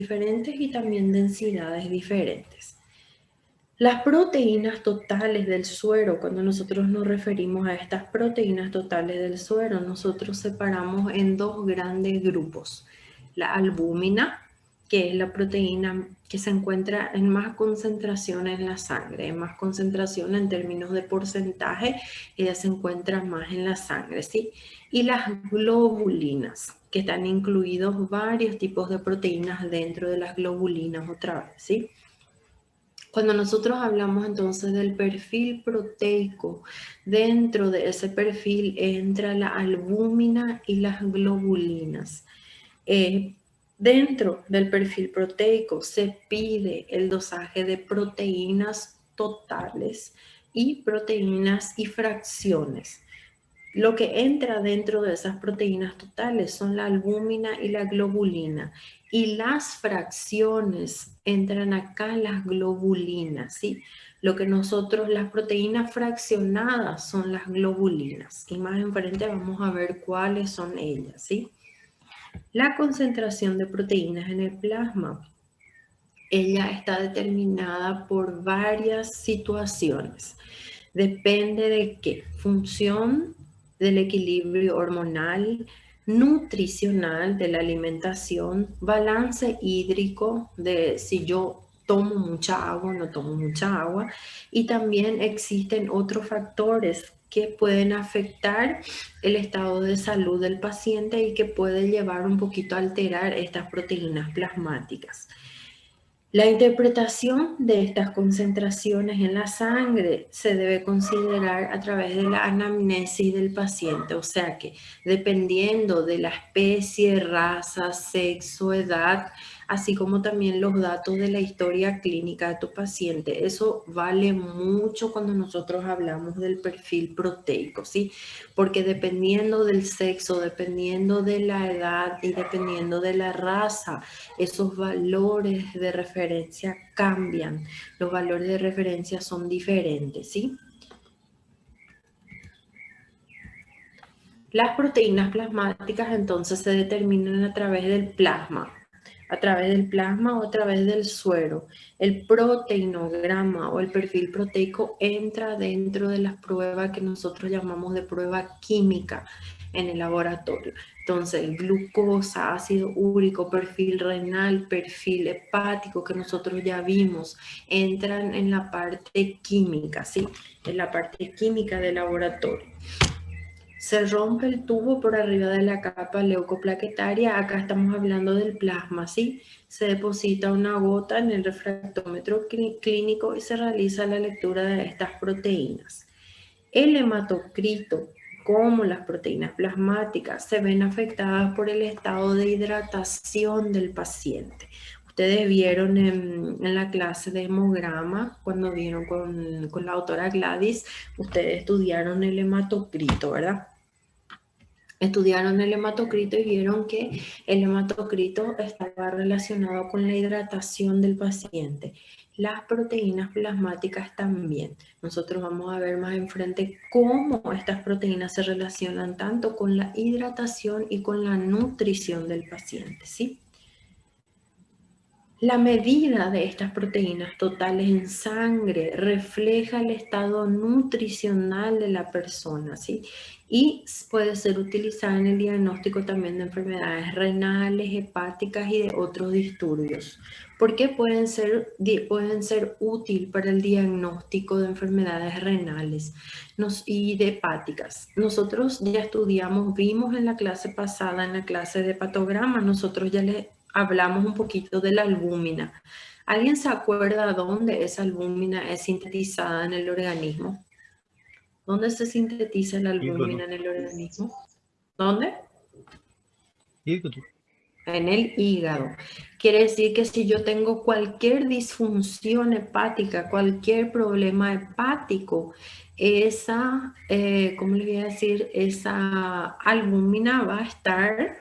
diferentes y también densidades diferentes. Las proteínas totales del suero, cuando nosotros nos referimos a estas proteínas totales del suero, nosotros separamos en dos grandes grupos. La albúmina, que es la proteína que se encuentra en más concentración en la sangre, en más concentración en términos de porcentaje, ella se encuentra más en la sangre, ¿sí? Y las globulinas, que están incluidos varios tipos de proteínas dentro de las globulinas otra vez, ¿sí? Cuando nosotros hablamos entonces del perfil proteico, dentro de ese perfil entra la albúmina y las globulinas. Dentro del perfil proteico se pide el dosaje de proteínas totales y proteínas y fracciones. Lo que entra dentro de esas proteínas totales son la albúmina y la globulina. Y las fracciones entran acá las globulinas, ¿sí? Lo que nosotros, las proteínas fraccionadas son las globulinas. Y más enfrente vamos a ver cuáles son ellas, ¿sí? La concentración de proteínas en el plasma, ella está determinada por varias situaciones. Depende de qué función del equilibrio hormonal, nutricional de la alimentación, balance hídrico de si yo tomo mucha agua o no tomo mucha agua, y también existen otros factores que pueden afectar el estado de salud del paciente y que puede llevar un poquito a alterar estas proteínas plasmáticas. La interpretación de estas concentraciones en la sangre se debe considerar a través de la anamnesis del paciente, o sea que dependiendo de la especie, raza, sexo, edad, así como también los datos de la historia clínica de tu paciente, eso vale mucho cuando nosotros hablamos del perfil proteico, ¿sí? Porque dependiendo del sexo, dependiendo de la edad y dependiendo de la raza, esos valores de referencia cambian, los valores de referencia son diferentes, ¿sí? Las proteínas plasmáticas entonces se determinan a través del plasma o a través del suero. El proteinograma o el perfil proteico entra dentro de las pruebas que nosotros llamamos de prueba química en el laboratorio. Entonces, glucosa, ácido úrico, perfil renal, perfil hepático que nosotros ya vimos, entran en la parte química, ¿sí? En la parte química del laboratorio. Se rompe el tubo por arriba de la capa leucoplaquetaria, acá estamos hablando del plasma, ¿sí? Se deposita una gota en el refractómetro clínico y se realiza la lectura de estas proteínas. El hematocrito, como las proteínas plasmáticas, se ven afectadas por el estado de hidratación del paciente. Ustedes vieron en la clase de hemograma, cuando vieron con la autora Gladys, ustedes estudiaron el hematocrito, ¿verdad? Estudiaron el hematocrito y vieron que el hematocrito estaba relacionado con la hidratación del paciente. Las proteínas plasmáticas también. Nosotros vamos a ver más enfrente cómo estas proteínas se relacionan tanto con la hidratación y con la nutrición del paciente, ¿sí? La medida de estas proteínas totales en sangre refleja el estado nutricional de la persona, ¿sí? Y puede ser utilizada en el diagnóstico también de enfermedades renales, hepáticas y de otros disturbios. ¿Por qué pueden ser útil para el diagnóstico de enfermedades renales y de hepáticas? Nosotros ya estudiamos, vimos en la clase pasada, en la clase de hepatograma, nosotros ya les hablamos un poquito de la albúmina. ¿Alguien se acuerda dónde esa albúmina es sintetizada en el organismo? ¿Dónde se sintetiza la albúmina Hígado, en el organismo? ¿Dónde? hígado. En el hígado. Quiere decir que si yo tengo cualquier disfunción hepática, cualquier problema hepático, esa, ¿cómo le voy a decir? Esa albúmina va a estar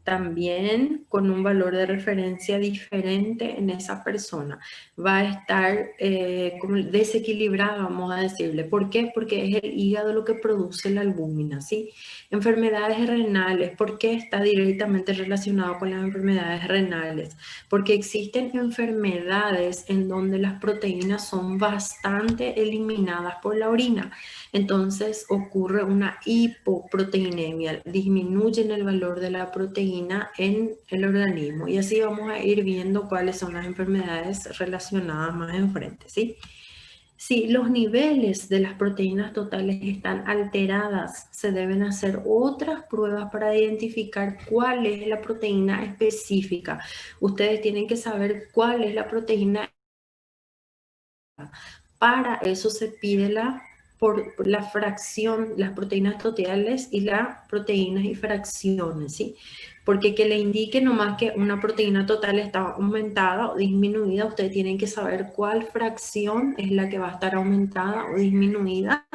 también con un valor de referencia diferente en esa persona. Va a estar como desequilibrada, vamos a decirle. ¿Por qué? Porque es el hígado lo que produce la albúmina, ¿sí? Enfermedades renales, ¿por qué está directamente relacionado con las enfermedades renales? Porque existen enfermedades en donde las proteínas son bastante eliminadas por la orina. Entonces ocurre una hipoproteinemia, disminuyen el valor de la proteína en el organismo y así vamos a ir viendo cuáles son las enfermedades relacionadas más enfrente, ¿sí? Si los niveles de las proteínas totales están alteradas, se deben hacer otras pruebas para identificar cuál es la proteína específica. Ustedes tienen que saber cuál es la proteína. Para eso se pide por la fracción, las proteínas totales y las proteínas y fracciones, ¿sí? Porque que le indique nomás que una proteína total está aumentada o disminuida, ustedes tienen que saber cuál fracción es la que va a estar aumentada o disminuida,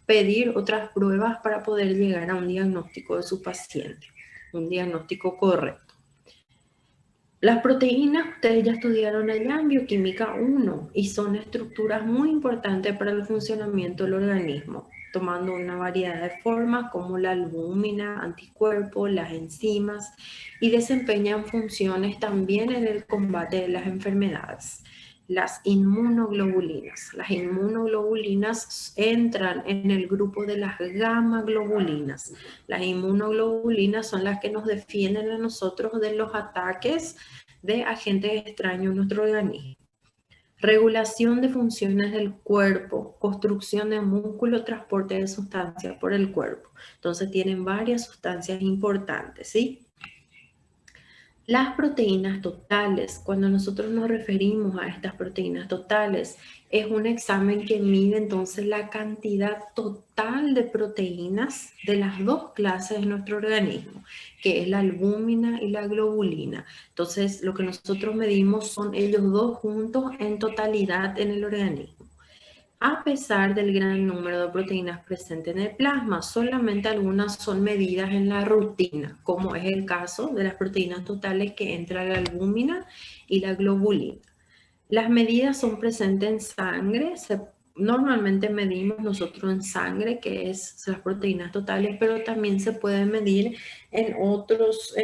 pedir otras pruebas para poder llegar a un diagnóstico de su paciente, un diagnóstico correcto. Las proteínas, ustedes ya estudiaron allá en Bioquímica 1 y son estructuras muy importantes para el funcionamiento del organismo, tomando una variedad de formas como la albúmina, anticuerpos, las enzimas y desempeñan funciones también en el combate de las enfermedades. Las inmunoglobulinas. Las inmunoglobulinas entran en el grupo de las gamma globulinas. Las inmunoglobulinas son las que nos defienden a nosotros de los ataques de agentes extraños en nuestro organismo. Regulación de funciones del cuerpo, construcción de músculo, transporte de sustancias por el cuerpo. Entonces tienen varias sustancias importantes, ¿sí? Las proteínas totales, cuando nosotros nos referimos a estas proteínas totales, es un examen que mide entonces la cantidad total de proteínas de las dos clases de nuestro organismo, que es la albúmina y la globulina. Entonces, lo que nosotros medimos son ellos dos juntos en totalidad en el organismo. A pesar del gran número de proteínas presentes en el plasma, solamente algunas son medidas en la rutina, como es el caso de las proteínas totales que entran la albúmina y la globulina. Las medidas son presentes en sangre, normalmente medimos nosotros en sangre, que es las proteínas totales, pero también se puede medir en otros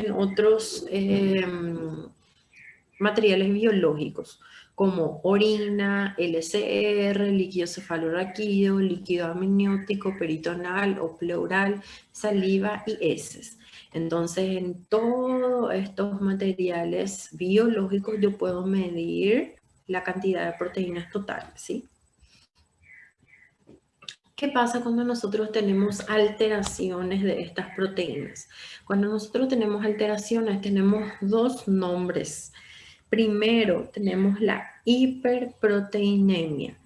materiales biológicos como orina, LCR, líquido cefalorraquídeo, líquido amniótico, peritonal o pleural, saliva y heces. Entonces, en todos estos materiales biológicos yo puedo medir la cantidad de proteínas totales, ¿sí? ¿Qué pasa cuando nosotros tenemos alteraciones de estas proteínas? Cuando nosotros tenemos alteraciones, tenemos dos nombres. Primero, tenemos la hiperproteinemia.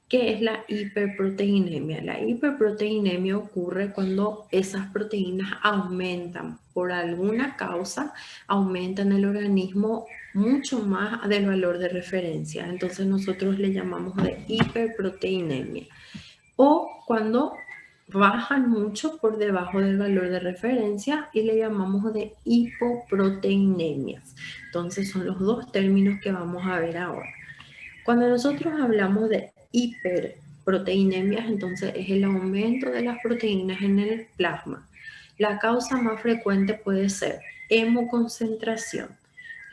¿Qué es la hiperproteinemia? La hiperproteinemia ocurre cuando esas proteínas aumentan por alguna causa, aumentan el organismo mucho más del valor de referencia. Entonces nosotros le llamamos de hiperproteinemia. O cuando bajan mucho por debajo del valor de referencia y le llamamos de hipoproteinemias. Entonces son los dos términos que vamos a ver ahora. Cuando nosotros hablamos de hiperproteinemias, entonces es el aumento de las proteínas en el plasma. La causa más frecuente puede ser hemoconcentración.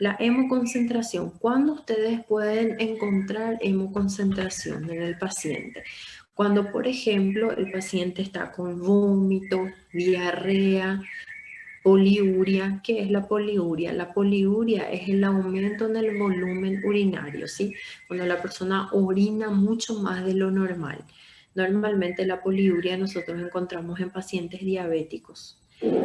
La hemoconcentración, ¿cuándo ustedes pueden encontrar hemoconcentración en el paciente? Cuando, por ejemplo, el paciente está con vómito, diarrea, poliuria. ¿Qué es la poliuria? La poliuria es el aumento en el volumen urinario, ¿sí? Cuando la persona orina mucho más de lo normal. Normalmente la poliuria nosotros encontramos en pacientes diabéticos.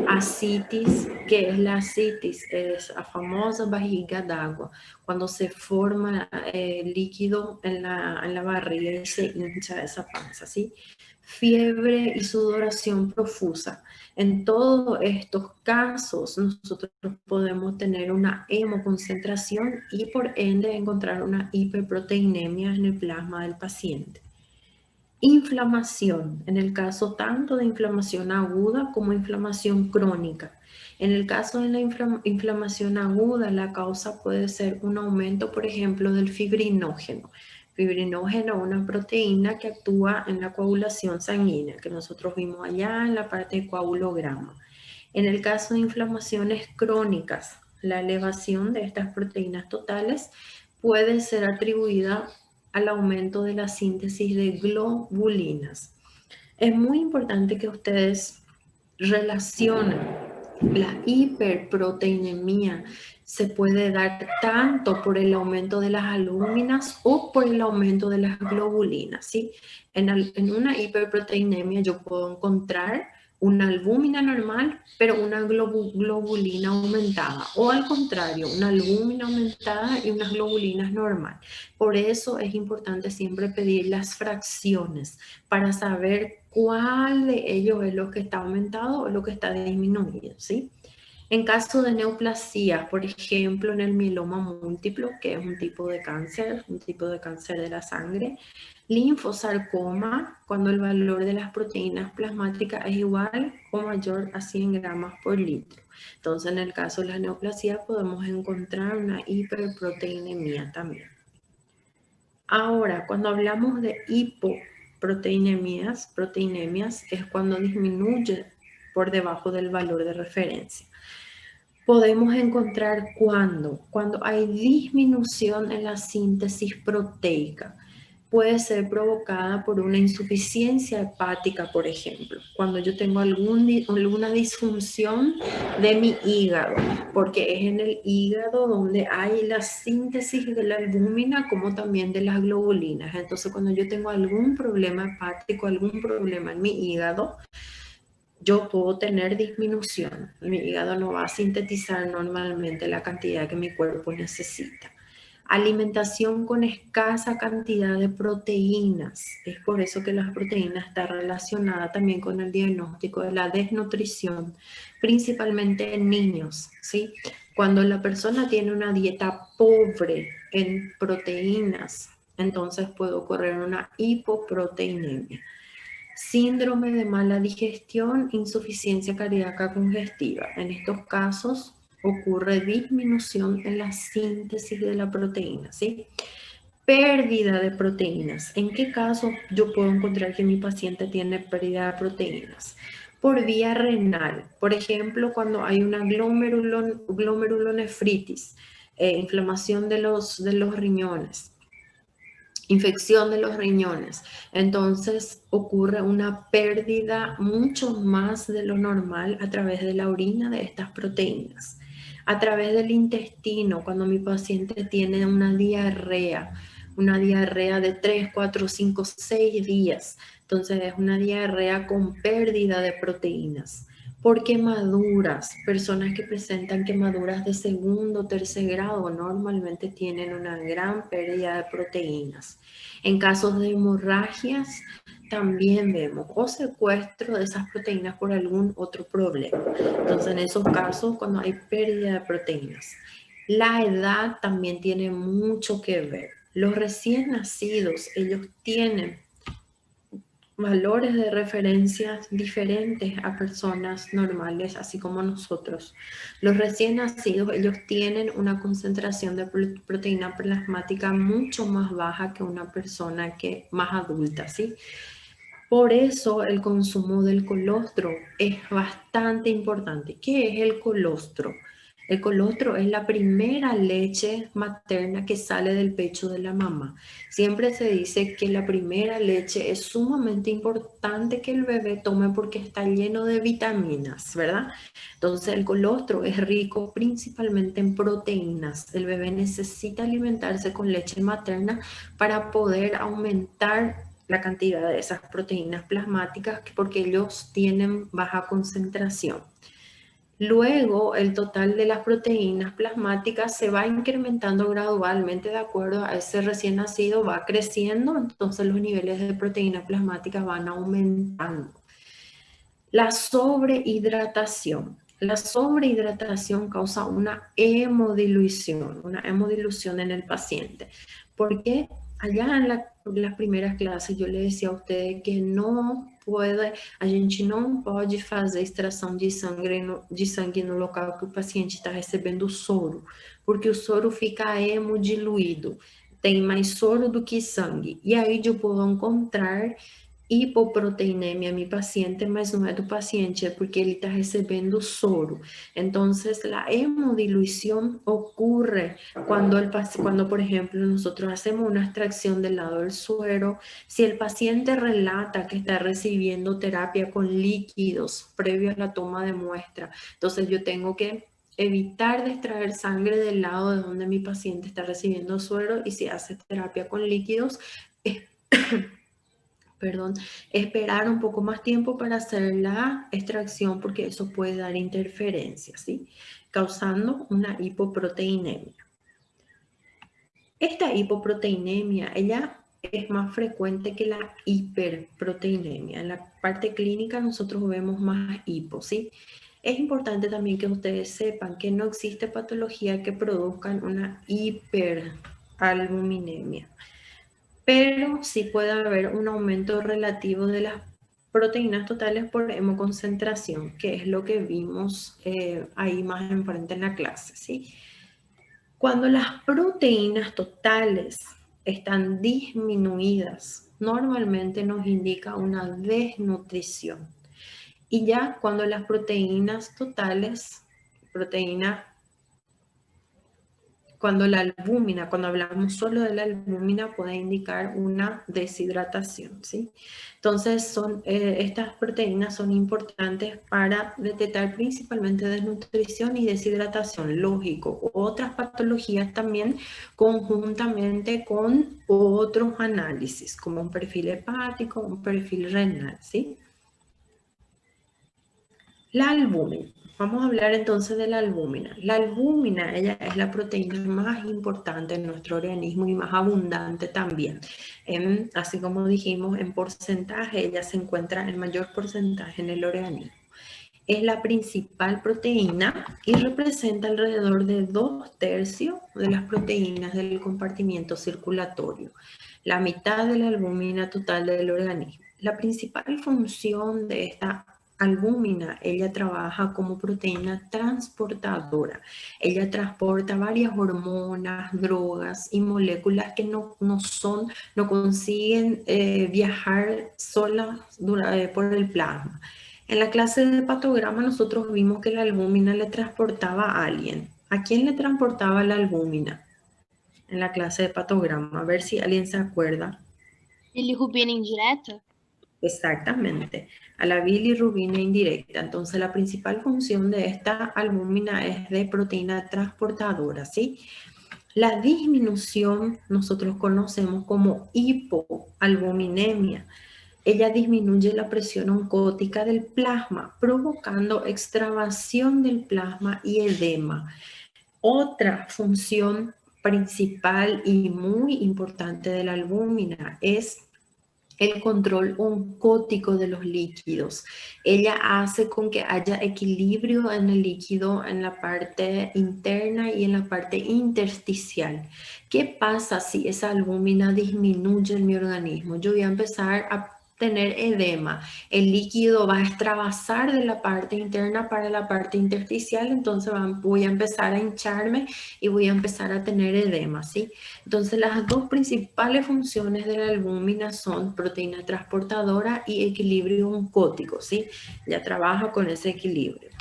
Ascitis, ¿qué es la ascitis? Es la famosa barriga d'agua, cuando se forma líquido en la barriga y se hincha esa panza, ¿sí? Fiebre y sudoración profusa. En todos estos casos nosotros podemos tener una hemoconcentración y por ende encontrar una hiperproteinemia en el plasma del paciente. Inflamación, en el caso tanto de inflamación aguda como inflamación crónica. En el caso de la inflamación aguda, la causa puede ser un aumento, por ejemplo, del fibrinógeno. Fibrinógeno es una proteína que actúa en la coagulación sanguínea, que nosotros vimos allá en la parte de coagulograma. En el caso de inflamaciones crónicas, la elevación de estas proteínas totales puede ser atribuida al aumento de la síntesis de globulinas. Es muy importante que ustedes relacionen la hiperproteinemia. Se puede dar tanto por el aumento de las albúminas o por el aumento de las globulinas, ¿sí? En una hiperproteinemia yo puedo encontrar una albúmina normal, pero una globulina aumentada, o al contrario, una albúmina aumentada y unas globulinas normal. Por eso es importante siempre pedir las fracciones para saber cuál de ellos es lo que está aumentado o lo que está disminuido, ¿sí? En caso de neoplasia, por ejemplo, en el mieloma múltiplo, que es un tipo de cáncer de la sangre, linfosarcoma, cuando el valor de las proteínas plasmáticas es igual o mayor a 100 gramos por litro. Entonces, en el caso de la neoplasia, podemos encontrar una hiperproteinemia también. Ahora, cuando hablamos de hipoproteinemias, es cuando disminuye por debajo del valor de referencia. Podemos encontrar cuando hay disminución en la síntesis proteica. Puede ser provocada por una insuficiencia hepática, por ejemplo, cuando yo tengo alguna disfunción de mi hígado, porque es en el hígado donde hay la síntesis de la albúmina como también de las globulinas. Entonces, cuando yo tengo algún problema hepático, algún problema en mi hígado, yo puedo tener disminución. Mi hígado no va a sintetizar normalmente la cantidad que mi cuerpo necesita. Alimentación con escasa cantidad de proteínas. Es por eso que la proteína está relacionada también con el diagnóstico de la desnutrición, principalmente en niños, ¿sí? Cuando la persona tiene una dieta pobre en proteínas, entonces puede ocurrir una hipoproteinemia. Síndrome de mala digestión, insuficiencia cardíaca congestiva. En estos casos ocurre disminución en la síntesis de la proteína, ¿sí? Pérdida de proteínas. ¿En qué caso yo puedo encontrar que mi paciente tiene pérdida de proteínas? Por vía renal. Por ejemplo, cuando hay una glomerulonefritis, inflamación de los riñones, infección de los riñones. Entonces ocurre una pérdida mucho más de lo normal a través de la orina de estas proteínas. A través del intestino, cuando mi paciente tiene una diarrea de 3, 4, 5, 6 días, entonces es una diarrea con pérdida de proteínas. Por quemaduras, personas que presentan quemaduras de segundo o tercer grado normalmente tienen una gran pérdida de proteínas. En casos de hemorragias también vemos o secuestro de esas proteínas por algún otro problema. Entonces en esos casos cuando hay pérdida de proteínas. La edad también tiene mucho que ver. Los recién nacidos, ellos tienen valores de referencia diferentes a personas normales, así como nosotros. Los recién nacidos, ellos tienen una concentración de proteína plasmática mucho más baja que una persona más adulta, ¿sí? Por eso el consumo del colostro es bastante importante. ¿Qué es el colostro? El colostro es la primera leche materna que sale del pecho de la mamá. Siempre se dice que la primera leche es sumamente importante que el bebé tome porque está lleno de vitaminas, ¿verdad? Entonces el colostro es rico principalmente en proteínas. El bebé necesita alimentarse con leche materna para poder aumentar la cantidad de esas proteínas plasmáticas porque ellos tienen baja concentración. Luego, el total de las proteínas plasmáticas se va incrementando gradualmente de acuerdo a ese recién nacido, va creciendo, entonces los niveles de proteína plasmática van aumentando. La sobrehidratación. La sobrehidratación causa una hemodilución en el paciente. ¿Por qué? allá en las primeras clases yo le decía a ustedes que a gente não pode fazer extração de sangue no local que o paciente está recebendo o soro, porque o soro fica hemodiluído, tem mais soro do que sangue. E aí eu vou encontrar hipoproteinemia mi paciente, mas no es do paciente, es porque él está recibiendo soro. Entonces, la hemodilución ocurre cuando, por ejemplo, nosotros hacemos una extracción del lado del suero. Si el paciente relata que está recibiendo terapia con líquidos previo a la toma de muestra, entonces yo tengo que evitar de extraer sangre del lado de donde mi paciente está recibiendo suero, y si hace terapia con líquidos, perdón, esperar un poco más tiempo para hacer la extracción, porque eso puede dar interferencia, ¿sí? Causando una hipoproteinemia. Esta hipoproteinemia, ella es más frecuente que la hiperproteinemia. En la parte clínica nosotros vemos más hipo, ¿sí? Es importante también que ustedes sepan que no existe patología que produzcan una hiperalbuminemia, pero sí puede haber un aumento relativo de las proteínas totales por hemoconcentración, que es lo que vimos ahí más enfrente en la clase, ¿sí? Cuando las proteínas totales están disminuidas, normalmente nos indica una desnutrición. Y ya cuando las proteínas totales, cuando hablamos solo de la albúmina, puede indicar una deshidratación, ¿sí? Entonces, estas proteínas son importantes para detectar principalmente desnutrición y deshidratación, lógico. Otras patologías también conjuntamente con otros análisis, como un perfil hepático, un perfil renal, ¿sí? La albúmina. Vamos a hablar entonces de la albúmina. La albúmina, ella es la proteína más importante en nuestro organismo y más abundante también. Así como dijimos, en porcentaje, ella se encuentra en mayor porcentaje en el organismo. Es la principal proteína y representa alrededor de 2/3 de las proteínas del compartimiento circulatorio, la mitad de la albúmina total del organismo. La principal función de esta albúmina, ella trabaja como proteína transportadora. Ella transporta varias hormonas, drogas y moléculas que no consiguen viajar solas por el plasma. En la clase de hepatograma nosotros vimos que la albúmina le transportaba a alguien. ¿A quién le transportaba la albúmina? En la clase de hepatograma, a ver si alguien se acuerda. Bilirrubina indireta? Exactamente, a la bilirrubina indirecta. Entonces, la principal función de esta albúmina es de proteína transportadora, ¿sí? La disminución nosotros conocemos como hipoalbuminemia. Ella disminuye la presión oncótica del plasma, provocando extravasación del plasma y edema. Otra función principal y muy importante de la albúmina es el control oncótico de los líquidos. Ella hace con que haya equilibrio en el líquido en la parte interna y en la parte intersticial. ¿Qué pasa si esa albúmina disminuye en mi organismo? Yo voy a empezar a tener edema. El líquido va a extravasar de la parte interna para la parte intersticial, entonces voy a empezar a hincharme y voy a empezar a tener edema, ¿sí? Entonces, las dos principales funciones de la albúmina son proteína transportadora y equilibrio oncótico, ¿sí? Ya trabaja con ese equilibrio.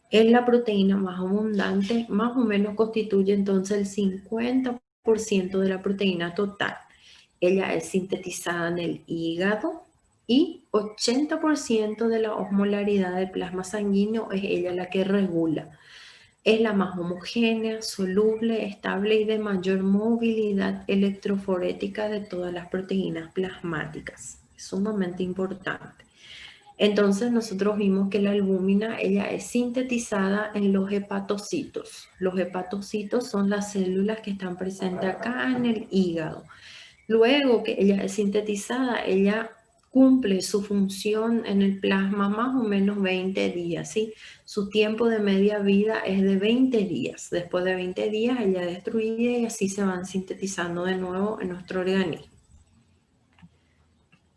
Es la proteína más abundante, más o menos constituye entonces el 50% de la proteína total. Ella es sintetizada en el hígado y 80% de la osmolaridad del plasma sanguíneo es ella la que regula. Es la más homogénea, soluble, estable y de mayor movilidad electroforética de todas las proteínas plasmáticas. Es sumamente importante. Entonces nosotros vimos que la albúmina, ella es sintetizada en los hepatocitos. Los hepatocitos son las células que están presentes acá en el hígado. Luego que ella es sintetizada, ella cumple su función en el plasma más o menos 20 días, ¿sí? Su tiempo de media vida es de 20 días. Después de 20 días ella es destruida y así se van sintetizando de nuevo en nuestro organismo.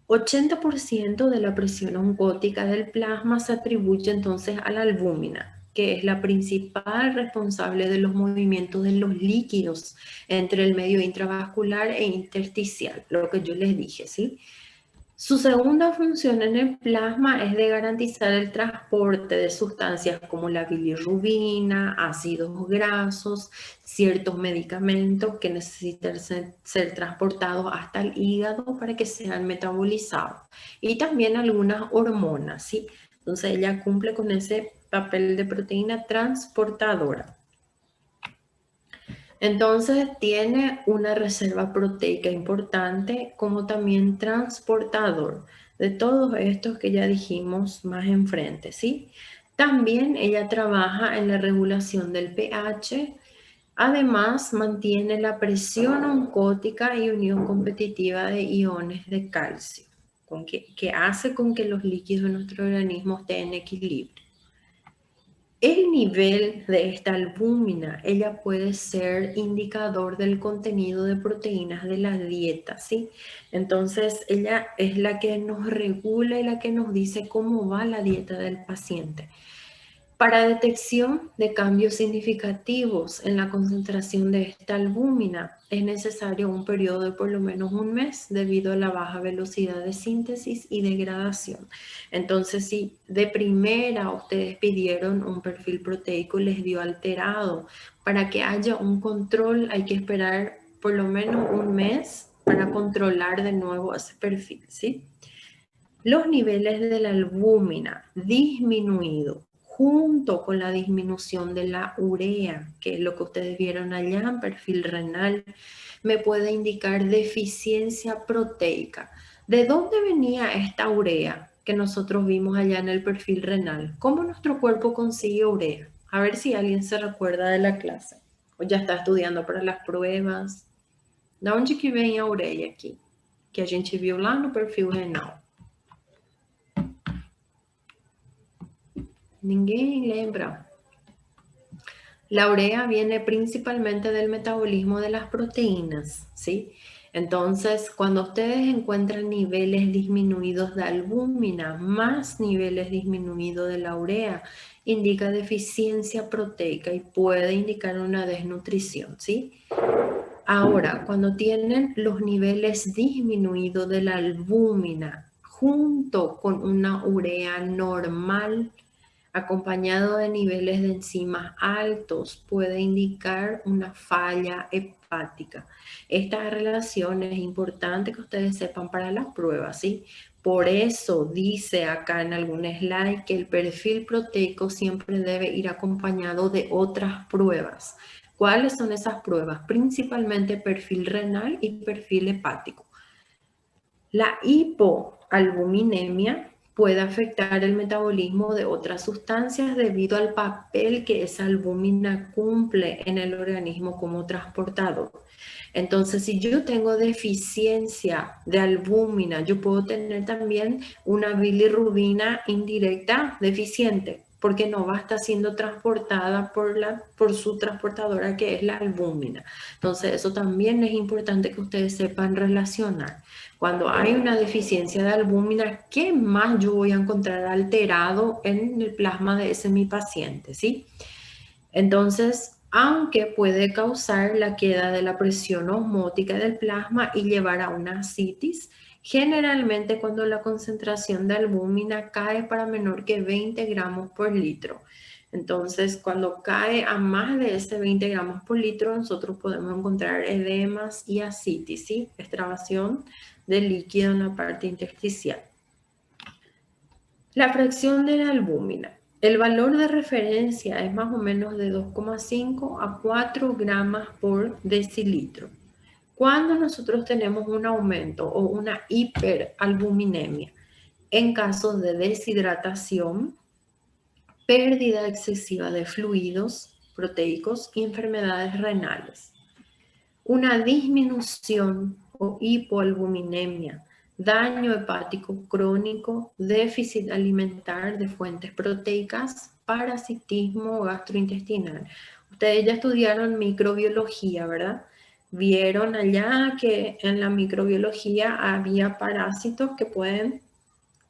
80% de la presión osmótica del plasma se atribuye entonces a la albúmina, que es la principal responsable de los movimientos de los líquidos entre el medio intravascular e intersticial, lo que yo les dije, ¿sí? Su segunda función en el plasma es de garantizar el transporte de sustancias como la bilirrubina, ácidos grasos, ciertos medicamentos que necesitan ser transportados hasta el hígado para que sean metabolizados. Y también algunas hormonas, ¿sí? Entonces ella cumple con ese papel de proteína transportadora. Entonces tiene una reserva proteica importante como también transportador de todos estos que ya dijimos más enfrente, ¿sí? También ella trabaja en la regulación del pH, además mantiene la presión oncótica y unión competitiva de iones de calcio, que hace con que los líquidos de nuestro organismo estén en equilibrio. El nivel de esta albúmina, ella puede ser indicador del contenido de proteínas de la dieta, ¿sí? Entonces, ella es la que nos regula y la que nos dice cómo va la dieta del paciente. Para detección de cambios significativos en la concentración de esta albúmina, es necesario un periodo de por lo menos un mes debido a la baja velocidad de síntesis y degradación. Entonces, si de primera ustedes pidieron un perfil proteico y les dio alterado, para que haya un control hay que esperar por lo menos un mes para controlar de nuevo ese perfil, ¿sí? Los niveles de la albúmina disminuido junto con la disminución de la urea, que es lo que ustedes vieron allá en perfil renal, me puede indicar deficiencia proteica. ¿De dónde venía esta urea que nosotros vimos allá en el perfil renal? ¿Cómo nuestro cuerpo consigue urea? A ver si alguien se recuerda de la clase o ya está estudiando para las pruebas. ¿De onde que vem a ureia aqui? Que a gente viu lá no perfil renal. Ninguém lembra. La urea viene principalmente del metabolismo de las proteínas, ¿sí? Entonces, cuando ustedes encuentran niveles disminuidos de albúmina más niveles disminuidos de la urea, indica deficiencia proteica y puede indicar una desnutrición, ¿sí? Ahora, cuando tienen los niveles disminuidos de la albúmina junto con una urea normal, acompañado de niveles de enzimas altos, puede indicar una falla hepática. Esta relación es importante que ustedes sepan para las pruebas, ¿sí? Por eso dice acá en algún slide que el perfil proteico siempre debe ir acompañado de otras pruebas. ¿Cuáles son esas pruebas? Principalmente perfil renal y perfil hepático. La hipoalbuminemia puede afectar el metabolismo de otras sustancias debido al papel que esa albúmina cumple en el organismo como transportador. Entonces, si yo tengo deficiencia de albúmina, yo puedo tener también una bilirrubina indirecta deficiente, porque no va a estar siendo transportada por su transportadora, que es la albúmina. Entonces, eso también es importante que ustedes sepan relacionar. Cuando hay una deficiencia de albúmina, ¿qué más yo voy a encontrar alterado en el plasma de ese mi paciente? ¿Sí? Entonces, aunque puede causar la queda de la presión osmótica del plasma y llevar a una ascitis, generalmente cuando la concentración de albúmina cae para menor que 20 gramos por litro. Entonces, cuando cae a más de ese 20 gramos por litro, nosotros podemos encontrar edemas y ascitis, ¿sí? Extravasación de líquido en la parte intersticial. La fracción de la albúmina. El valor de referencia es más o menos de 2,5 a 4 gramos por decilitro. Cuando nosotros tenemos un aumento o una hiperalbuminemia, en casos de deshidratación, pérdida excesiva de fluidos proteicos y enfermedades renales. Una disminución o hipoalbuminemia daño hepático crónico, déficit alimentar de fuentes proteicas, parasitismo gastrointestinal. Ustedes ya estudiaron microbiología, ¿verdad? Vieron allá que en la microbiología había parásitos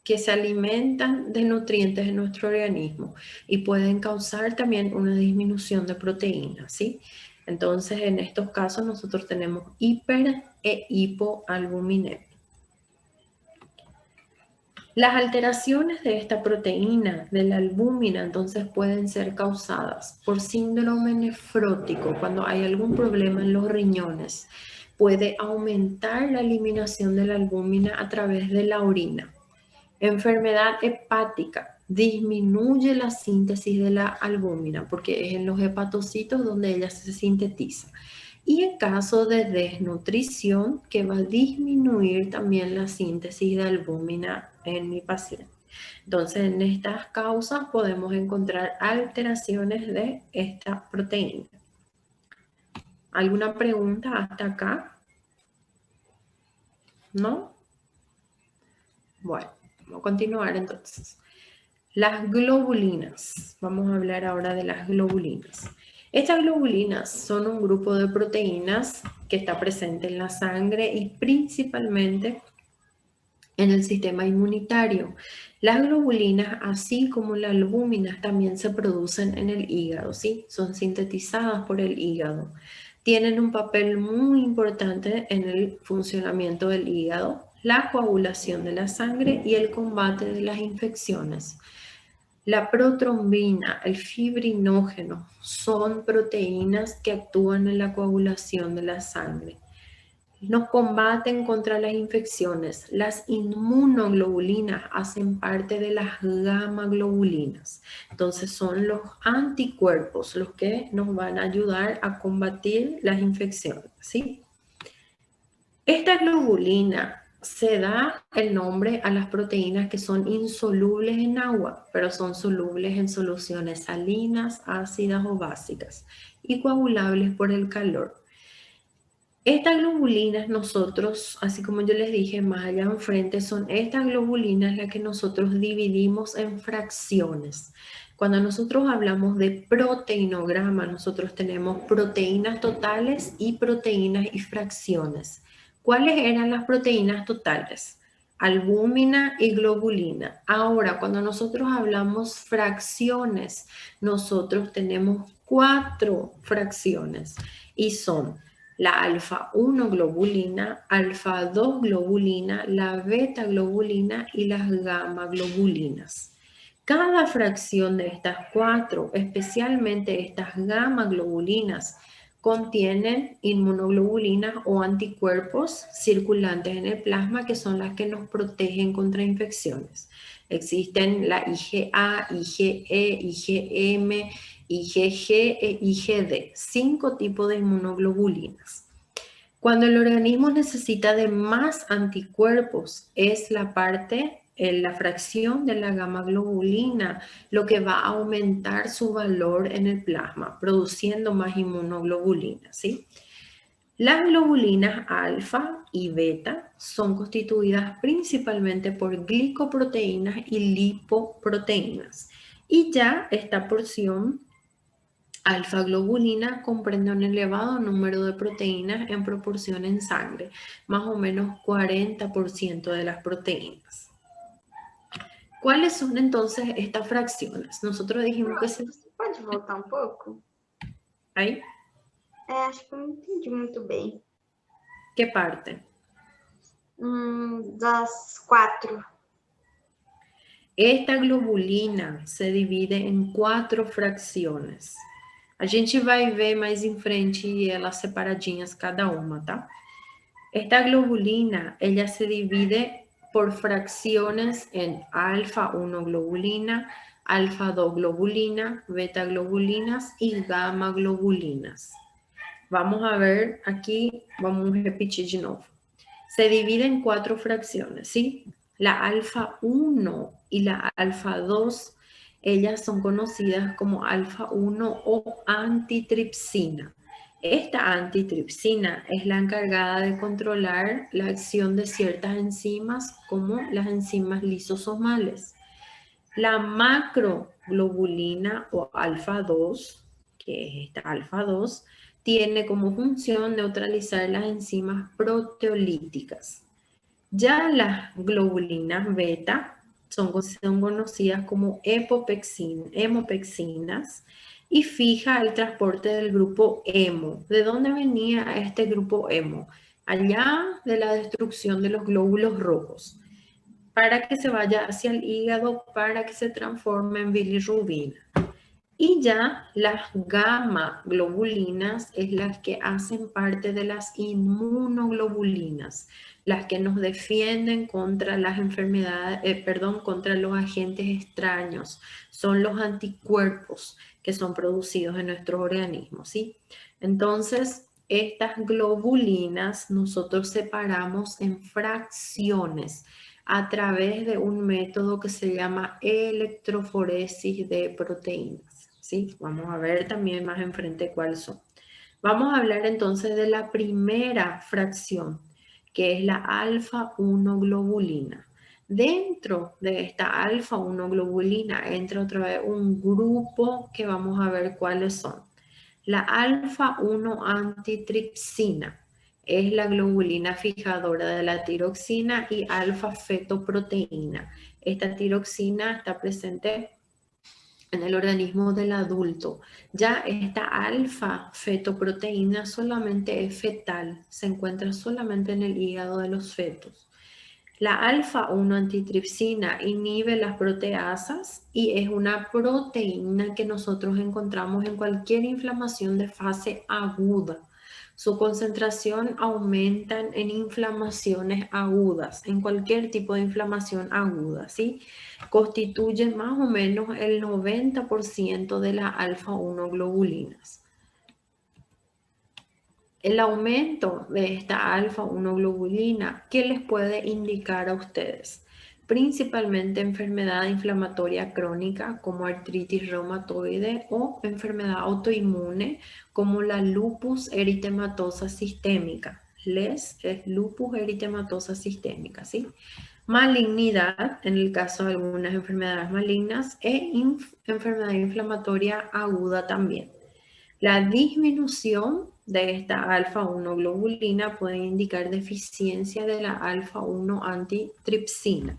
que se alimentan de nutrientes de nuestro organismo y pueden causar también una disminución de proteínas, ¿sí? Entonces, en estos casos nosotros tenemos hiper e hipoalbuminemia. Las alteraciones de esta proteína, de la albúmina, entonces pueden ser causadas por síndrome nefrótico, cuando hay algún problema en los riñones. Puede aumentar la eliminación de la albúmina a través de la orina. Enfermedad hepática, disminuye la síntesis de la albúmina porque es en los hepatocitos donde ella se sintetiza. Y en caso de desnutrición, que va a disminuir también la síntesis de albúmina en mi paciente. Entonces, en estas causas podemos encontrar alteraciones de esta proteína. ¿Alguna pregunta hasta acá? ¿No? Bueno, vamos a continuar entonces. Las globulinas. Vamos a hablar ahora de las globulinas. Estas globulinas son un grupo de proteínas que está presente en la sangre y principalmente en el sistema inmunitario. Las globulinas, así como las albúminas, también se producen en el hígado, ¿sí? Son sintetizadas por el hígado. Tienen un papel muy importante en el funcionamiento del hígado, la coagulación de la sangre y el combate de las infecciones. La protrombina, el fibrinógeno, son proteínas que actúan en la coagulación de la sangre. Nos combaten contra las infecciones. Las inmunoglobulinas hacen parte de las gamma globulinas. Entonces son los anticuerpos los que nos van a ayudar a combatir las infecciones, ¿sí? Esta globulina se da el nombre a las proteínas que son insolubles en agua, pero son solubles en soluciones salinas, ácidas o básicas y coagulables por el calor. Estas globulinas nosotros, así como yo les dije más allá enfrente, son estas globulinas las que nosotros dividimos en fracciones. Cuando nosotros hablamos de proteinograma, nosotros tenemos proteínas totales y proteínas y fracciones. ¿Cuáles eran las proteínas totales? Albúmina y globulina. Ahora, cuando nosotros hablamos fracciones, nosotros tenemos 4 fracciones y son la alfa-1 globulina, alfa-2 globulina, la beta-globulina y las gamma-globulinas. Cada fracción de estas 4, especialmente estas gamma-globulinas, contienen inmunoglobulinas o anticuerpos circulantes en el plasma que son las que nos protegen contra infecciones. Existen la IgA, IgE, IgM, IgG e IgD, 5 tipos de inmunoglobulinas. Cuando el organismo necesita de más anticuerpos, es la fracción de la gamma globulina lo que va a aumentar su valor en el plasma, produciendo más inmunoglobulinas, ¿sí? Las globulinas alfa y beta son constituidas principalmente por glicoproteínas y lipoproteínas. Y ya esta porción alfa-globulina comprende un elevado número de proteínas en proporción en sangre, más o menos 40% de las proteínas. ¿Cuáles son entonces estas fracciones? Nosotros dijimos que se... Você pode voltar pouco? ¿Ahí? Acho que eu não entendi muito bem. ¿Qué parte? Das 4. Esta globulina se divide em 4 fracciones. A gente vai ver mais em frente elas separadinhas cada uma, tá? Esta globulina, ella se divide por fracciones en alfa-1 globulina, alfa-2 globulina, beta-globulinas y gamma-globulinas. Vamos a ver aquí, vamos a repetir de nuevo. Se divide en 4 fracciones, ¿sí? La alfa-1 y la alfa-2, ellas son conocidas como alfa-1 o antitripsina. Esta antitripsina es la encargada de controlar la acción de ciertas enzimas como las enzimas lisosomales. La macroglobulina o alfa-2, que es esta alfa-2, tiene como función neutralizar las enzimas proteolíticas. Ya las globulinas beta son conocidas como hemopexinas y fija el transporte del grupo hemo. ¿De dónde venía este grupo hemo? Allá de la destrucción de los glóbulos rojos, para que se vaya hacia el hígado, para que se transforme en bilirrubina. Y ya las gamma globulinas es las que hacen parte de las inmunoglobulinas, las que nos defienden contra las enfermedades, contra los agentes extraños. Son los anticuerpos que son producidos en nuestro organismo, ¿sí? Entonces, estas globulinas nosotros separamos en fracciones a través de un método que se llama electroforesis de proteínas. ¿Sí? Vamos a ver también más enfrente cuáles son. Vamos a hablar entonces de la primera fracción, que es la alfa-1 globulina. Dentro de esta alfa-1 globulina entra otra vez un grupo que vamos a ver cuáles son. La alfa-1 antitripsina es la globulina fijadora de la tiroxina y alfa-fetoproteína. Esta tiroxina está presente en el organismo del adulto. Ya esta alfa-fetoproteína solamente es fetal, se encuentra solamente en el hígado de los fetos. La alfa-1 antitripsina inhibe las proteasas y es una proteína que nosotros encontramos en cualquier inflamación de fase aguda. Su concentración aumenta en inflamaciones agudas, en cualquier tipo de inflamación aguda, ¿sí? Constituye más o menos el 90% de las alfa-1 globulinas. El aumento de esta alfa-1 globulina, ¿qué les puede indicar a ustedes? Principalmente enfermedad inflamatoria crónica como artritis reumatoide o enfermedad autoinmune como la lupus eritematosa sistémica. Es lupus eritematosa sistémica, ¿sí? Malignidad, en el caso de algunas enfermedades malignas, e enfermedad inflamatoria aguda también. La disminución de esta alfa-1 globulina puede indicar deficiencia de la alfa-1 antitripsina.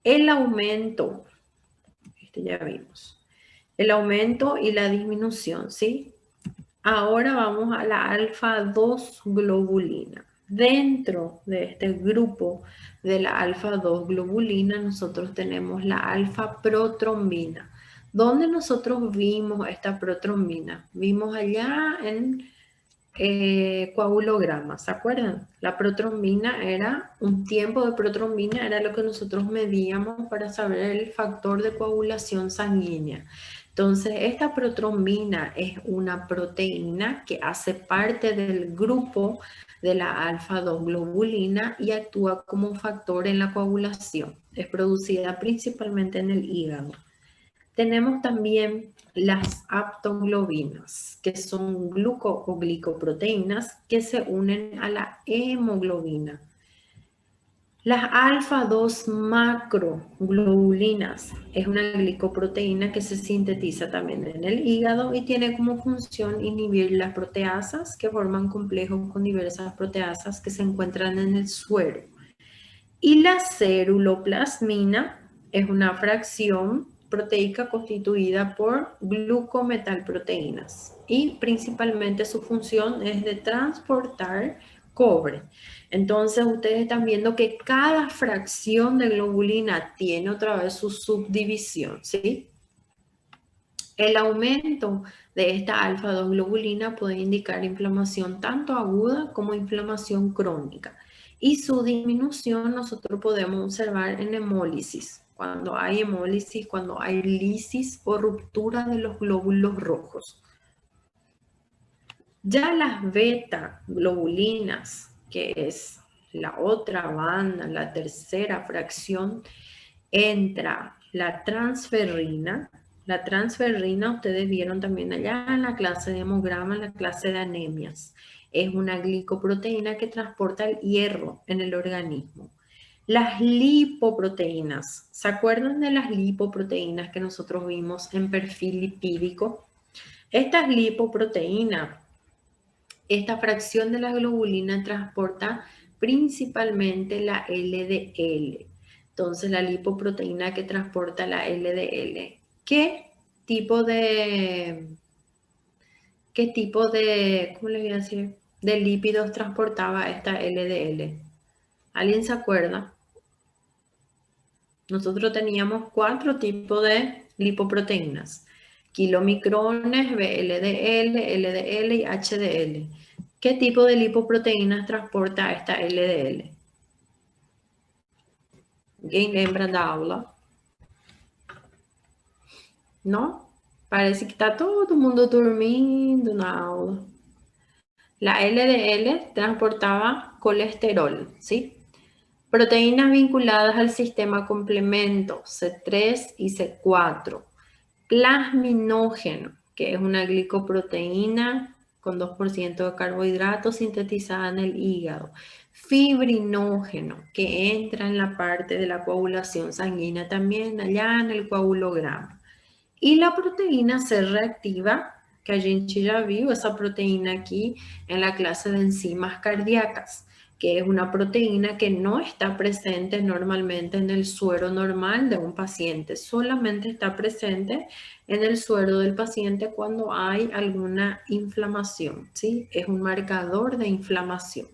El aumento, ya vimos, el aumento y la disminución, ¿sí? Ahora vamos a la alfa-2 globulina. Dentro de este grupo de la alfa-2 globulina nosotros tenemos la alfa-protrombina. ¿Dónde nosotros vimos esta protrombina? Vimos allá en coagulograma, ¿se acuerdan? La protrombina era, un tiempo de protrombina era lo que nosotros medíamos para saber el factor de coagulación sanguínea. Entonces, esta protrombina es una proteína que hace parte del grupo de la alfa-2 globulina y actúa como un factor en la coagulación. Es producida principalmente en el hígado. Tenemos también las aptoglobinas, que son gluco o glicoproteínas que se unen a la hemoglobina. Las alfa-2 macroglobulinas es una glicoproteína que se sintetiza también en el hígado y tiene como función inhibir las proteasas que forman complejos con diversas proteasas que se encuentran en el suero. Y la ceruloplasmina es una fracción proteica constituida por glucometalproteínas y principalmente su función es de transportar cobre. Entonces ustedes están viendo que cada fracción de globulina tiene otra vez su subdivisión, ¿sí? El aumento de esta alfa-2 globulina puede indicar inflamación tanto aguda como inflamación crónica. Y su disminución nosotros podemos observar en hemólisis, cuando hay hemólisis, cuando hay lisis o ruptura de los glóbulos rojos. Ya las beta globulinas, que es la otra banda, la tercera fracción, entra la transferrina La transferrina, ustedes vieron también allá en la clase de hemograma, en la clase de anemias. Es una glicoproteína que transporta el hierro en el organismo. Las lipoproteínas. ¿Se acuerdan de las lipoproteínas que nosotros vimos en perfil lipídico? Estas lipoproteínas, esta fracción de la globulina transporta principalmente la LDL. Entonces, la lipoproteína que transporta la LDL. ¿Qué tipo de, cómo le voy a decir, de lípidos transportaba esta LDL? ¿Alguien se acuerda? Nosotros teníamos 4 tipos de lipoproteínas: kilomicrones, VLDL, LDL y HDL. ¿Qué tipo de lipoproteínas transporta esta LDL? ¿Alguien lembra da aula? ¿No? Parece que está todo el mundo durmiendo na aula. La LDL transportaba colesterol, ¿sí? Proteínas vinculadas al sistema complemento, C3 y C4. Plasminógeno, que es una glicoproteína con 2% de carbohidratos sintetizada en el hígado. Fibrinógeno, que entra en la parte de la coagulación sanguínea también, allá en el coagulograma. Y la proteína C reactiva, que a gente ya vio esa proteína aquí en la clase de enzimas cardíacas, que es una proteína que no está presente normalmente en el suero normal de un paciente, solamente está presente en el suero del paciente cuando hay alguna inflamación, ¿sí? Es un marcador de inflamación.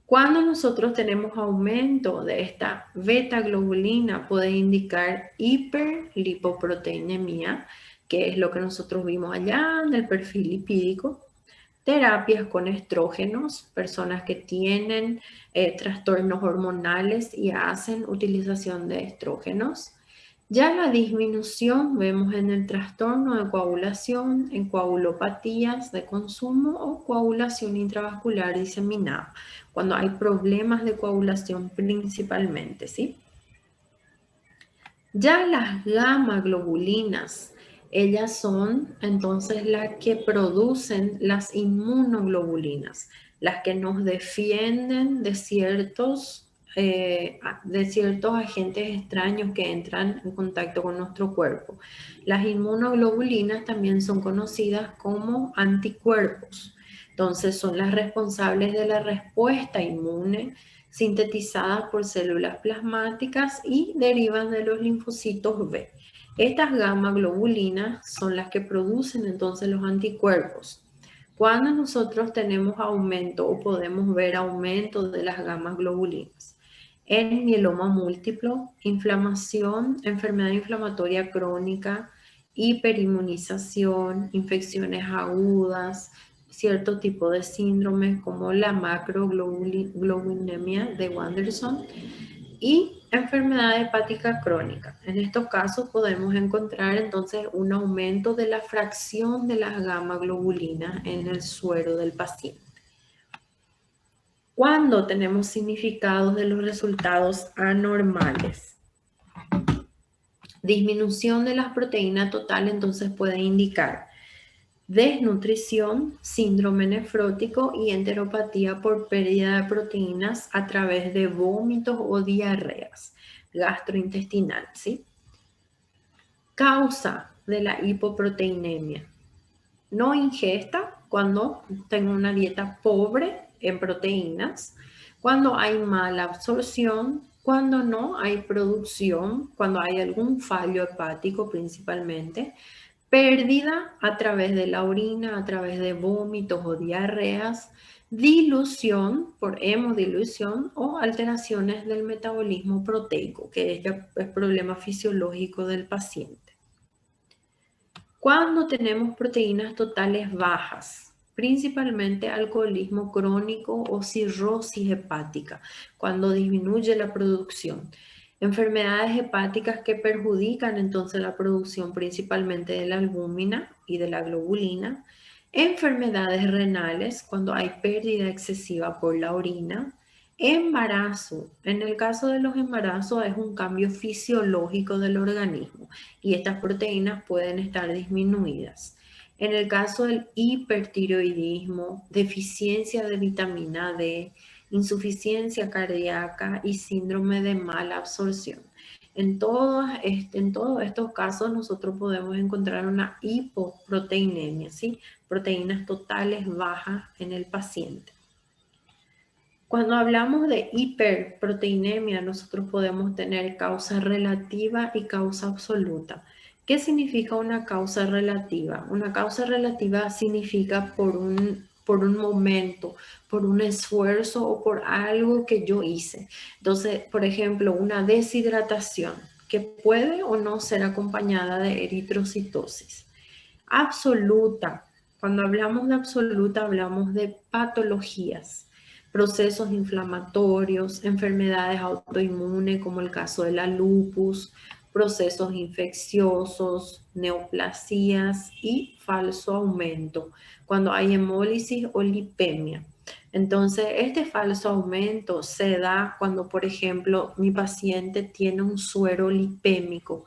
Cuando nosotros tenemos aumento de esta beta-globulina, puede indicar hiperlipoproteinemia, que es lo que nosotros vimos allá en el perfil lipídico. Terapias con estrógenos, personas que tienen trastornos hormonales y hacen utilización de estrógenos. Ya la disminución vemos en el trastorno de coagulación, en coagulopatías de consumo o coagulación intravascular diseminada, cuando hay problemas de coagulación principalmente, ¿sí? Ya las gamma globulinas, ellas son entonces las que producen las inmunoglobulinas, las que nos defienden de ciertos agentes extraños que entran en contacto con nuestro cuerpo. Las inmunoglobulinas también son conocidas como anticuerpos. Entonces son las responsables de la respuesta inmune sintetizadas por células plasmáticas y derivan de los linfocitos B. Estas gamma globulinas son las que producen entonces los anticuerpos. Cuando nosotros tenemos aumento o podemos ver aumento de las gamma globulinas en mieloma múltiplo, inflamación, enfermedad inflamatoria crónica, hiperinmunización, infecciones agudas, cierto tipo de síndromes como la macroglobulinemia de Wanderson y enfermedad hepática crónica. En estos casos podemos encontrar entonces un aumento de la fracción de las gamma globulinas en el suero del paciente. Cuando tenemos significados de los resultados anormales, disminución de las proteínas total entonces puede indicar desnutrición, síndrome nefrótico y enteropatía por pérdida de proteínas a través de vómitos o diarreas gastrointestinales, ¿sí? Causa de la hipoproteinemia: no ingesta, cuando tengo una dieta pobre en proteínas, cuando hay mala absorción, cuando no hay producción, cuando hay algún fallo hepático principalmente, pérdida a través de la orina, a través de vómitos o diarreas, dilución por hemodilución o alteraciones del metabolismo proteico, que es el problema fisiológico del paciente. Cuando tenemos proteínas totales bajas, principalmente alcoholismo crónico o cirrosis hepática, cuando disminuye la producción. Enfermedades hepáticas que perjudican entonces la producción principalmente de la albúmina y de la globulina. Enfermedades renales, cuando hay pérdida excesiva por la orina. Embarazo. En el caso de los embarazos es un cambio fisiológico del organismo y estas proteínas pueden estar disminuidas. En el caso del hipertiroidismo, deficiencia de vitamina D, insuficiencia cardíaca y síndrome de mala absorción. En todos estos casos nosotros podemos encontrar una hipoproteinemia, ¿sí? Proteínas totales bajas en el paciente. Cuando hablamos de hiperproteinemia, nosotros podemos tener causa relativa y causa absoluta. ¿Qué significa una causa relativa? Una causa relativa significa por un momento, por un esfuerzo o por algo que yo hice. Entonces, por ejemplo, una deshidratación que puede o no ser acompañada de eritrocitosis. Absoluta. Cuando hablamos de absoluta, hablamos de patologías, procesos inflamatorios, enfermedades autoinmunes como el caso de la lupus, procesos infecciosos, neoplasias y falso aumento, cuando hay hemólisis o lipemia. Entonces, este falso aumento se da cuando, por ejemplo, mi paciente tiene un suero lipémico.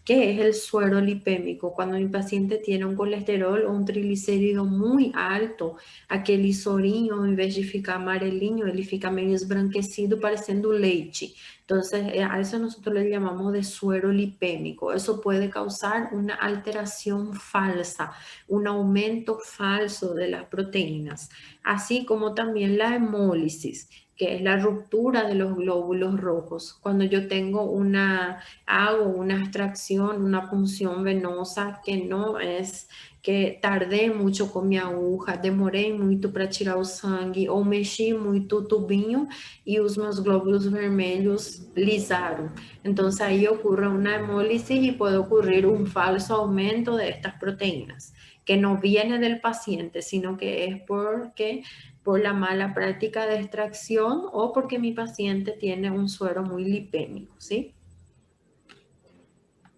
¿Qué es el suero lipémico? Cuando mi paciente tiene un colesterol o un triglicérido muy alto, aquele sorinho, em vez de ficar amarelinho, ele fica meio esbranquecido, parecendo leite. Entonces, a eso nosotros le llamamos de suero lipémico. Eso puede causar una alteración falsa, un aumento falso de las proteínas, así como también la hemólisis, que es la ruptura de los glóbulos rojos. Cuando yo hago una extracción, una punción venosa que no es que tardei muito com minha aguja, demorei muito para tirar o sangue ou mexi muito o tubinho e os meus glóbulos vermelhos lisaram. Então aí ocorre uma hemólise e pode ocorrer um falso aumento de estas proteínas, que no viene del paciente, sino que es por la mala práctica de extracción o porque mi paciente tiene un suero muy lipémico, ¿sí?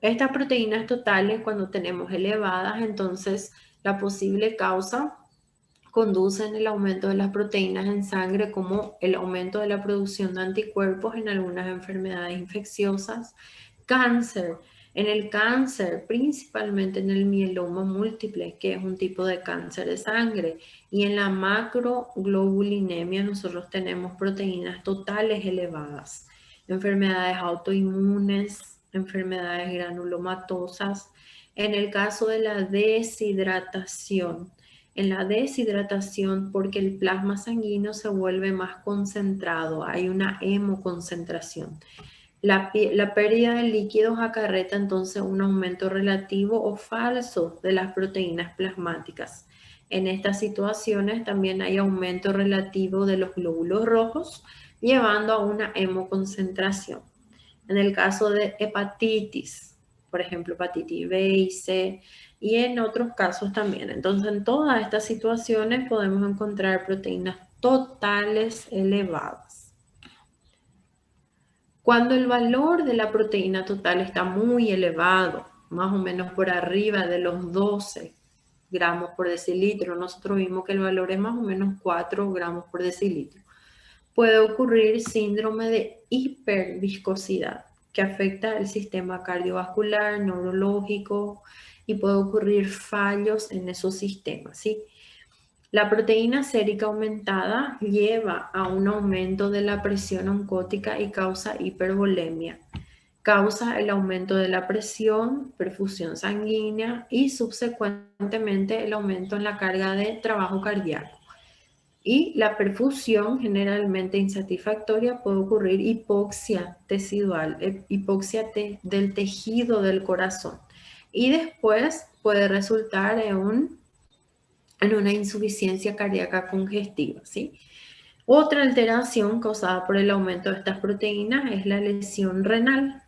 Estas proteínas totales, cuando tenemos elevadas, entonces la posible causa conduce en el aumento de las proteínas en sangre, como el aumento de la producción de anticuerpos en algunas enfermedades infecciosas, cáncer. En el cáncer, principalmente en el mieloma múltiple, que es un tipo de cáncer de sangre, y en la macroglobulinemia nosotros tenemos proteínas totales elevadas, enfermedades autoinmunes, enfermedades granulomatosas. En el caso de la deshidratación, porque el plasma sanguíneo se vuelve más concentrado, hay una hemoconcentración. La pérdida de líquidos acarreta entonces un aumento relativo o falso de las proteínas plasmáticas. En estas situaciones también hay aumento relativo de los glóbulos rojos, llevando a una hemoconcentración. En el caso de hepatitis, por ejemplo, hepatitis B y C, y en otros casos también. Entonces, en todas estas situaciones podemos encontrar proteínas totales elevadas. Cuando el valor de la proteína total está muy elevado, más o menos por arriba de los 12 gramos por decilitro, nosotros vimos que el valor es más o menos 4 gramos por decilitro, puede ocurrir síndrome de hiperviscosidad, que afecta el sistema cardiovascular, neurológico, y puede ocurrir fallos en esos sistemas, ¿sí? La proteína sérica aumentada lleva a un aumento de la presión oncótica y causa hipervolemia. Causa el aumento de la presión, perfusión sanguínea y subsecuentemente el aumento en la carga de trabajo cardíaco. Y la perfusión generalmente insatisfactoria puede ocurrir hipoxia tecidual, hipoxia del tejido del corazón. Y después puede resultar en una insuficiencia cardíaca congestiva, ¿sí? Otra alteración causada por el aumento de estas proteínas es la lesión renal,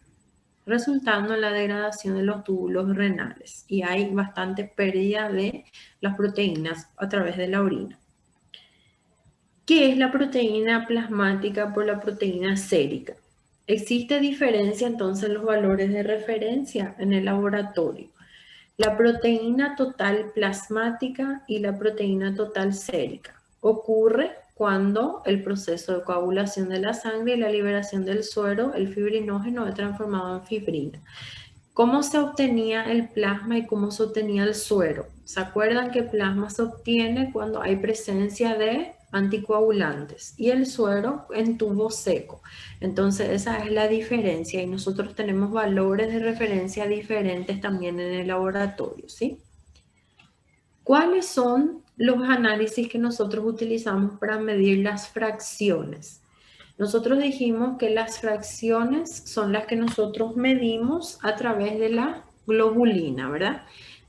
resultando en la degradación de los túbulos renales. Y hay bastante pérdida de las proteínas a través de la orina. ¿Qué es la proteína plasmática por la proteína sérica? Existe diferencia entonces en los valores de referencia en el laboratorio. La proteína total plasmática y la proteína total sérica ocurre cuando el proceso de coagulación de la sangre y la liberación del suero, el fibrinógeno, es transformado en fibrina. ¿Cómo se obtenía el plasma y cómo se obtenía el suero? ¿Se acuerdan que el plasma se obtiene cuando hay presencia de anticoagulantes y el suero en tubo seco? Entonces esa es la diferencia y nosotros tenemos valores de referencia diferentes también en el laboratorio, ¿sí? ¿Cuáles son los análisis que nosotros utilizamos para medir las fracciones? Nosotros dijimos que las fracciones son las que nosotros medimos a través de la globulina, ¿verdad?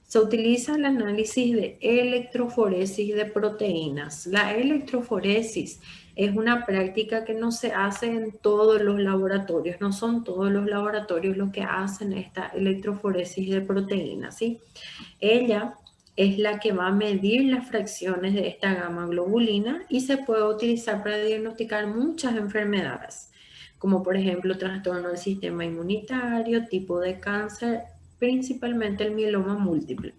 Se utiliza el análisis de electroforesis de proteínas. La electroforesis es una práctica que no se hace en todos los laboratorios, no son todos los laboratorios los que hacen esta electroforesis de proteínas, ¿sí? Ella es la que va a medir las fracciones de esta gamma globulina y se puede utilizar para diagnosticar muchas enfermedades, como por ejemplo trastorno del sistema inmunitario, tipo de cáncer, principalmente el mieloma múltiple.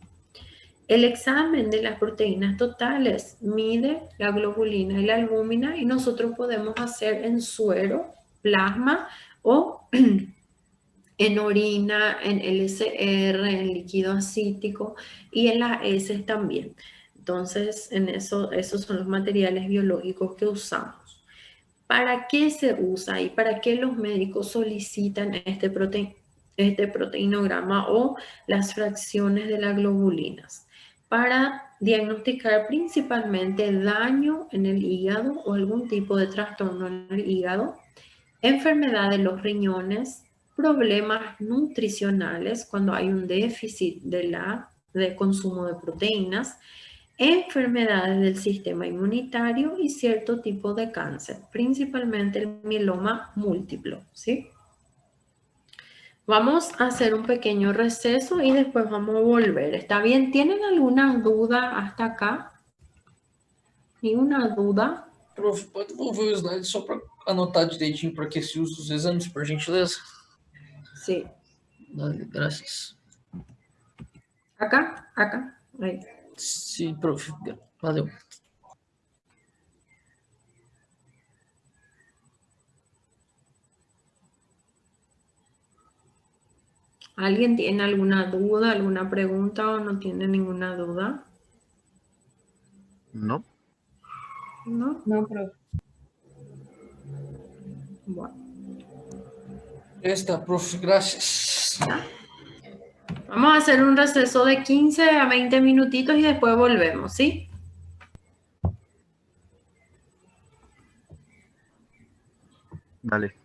El examen de las proteínas totales mide la globulina y la albúmina y nosotros podemos hacer en suero, plasma o en orina, en LCR, en líquido acítico y en las heces también. Entonces, esos son los materiales biológicos que usamos. ¿Para qué se usa y para qué los médicos solicitan este proteinograma o las fracciones de las globulinas? Para diagnosticar principalmente daño en el hígado o algún tipo de trastorno en el hígado, enfermedad de los riñones, problemas nutricionales cuando hay un déficit de consumo de proteínas, enfermedades del sistema inmunitario y cierto tipo de cáncer, principalmente el mieloma múltiplo, ¿sí? Vamos a hacer un pequeño receso y después vamos a volver. ¿Está bien? ¿Tienen alguna duda hasta acá? ¿Ninguna duda? Prof, pode devolver o slide só para anotar direitinho para que se use os exames, por gentileza? Sí. Dale, graças. ¿Acá? Acá. Ahí. Sim, prof. Valeu. ¿Alguien tiene alguna duda, alguna pregunta o no tiene ninguna duda? No. ¿No? No, profe. Bueno, Está, prof, graças. ¿ya? Vamos a hacer un receso de 15 a 20 minutitos y después volvemos, ¿sí? Dale.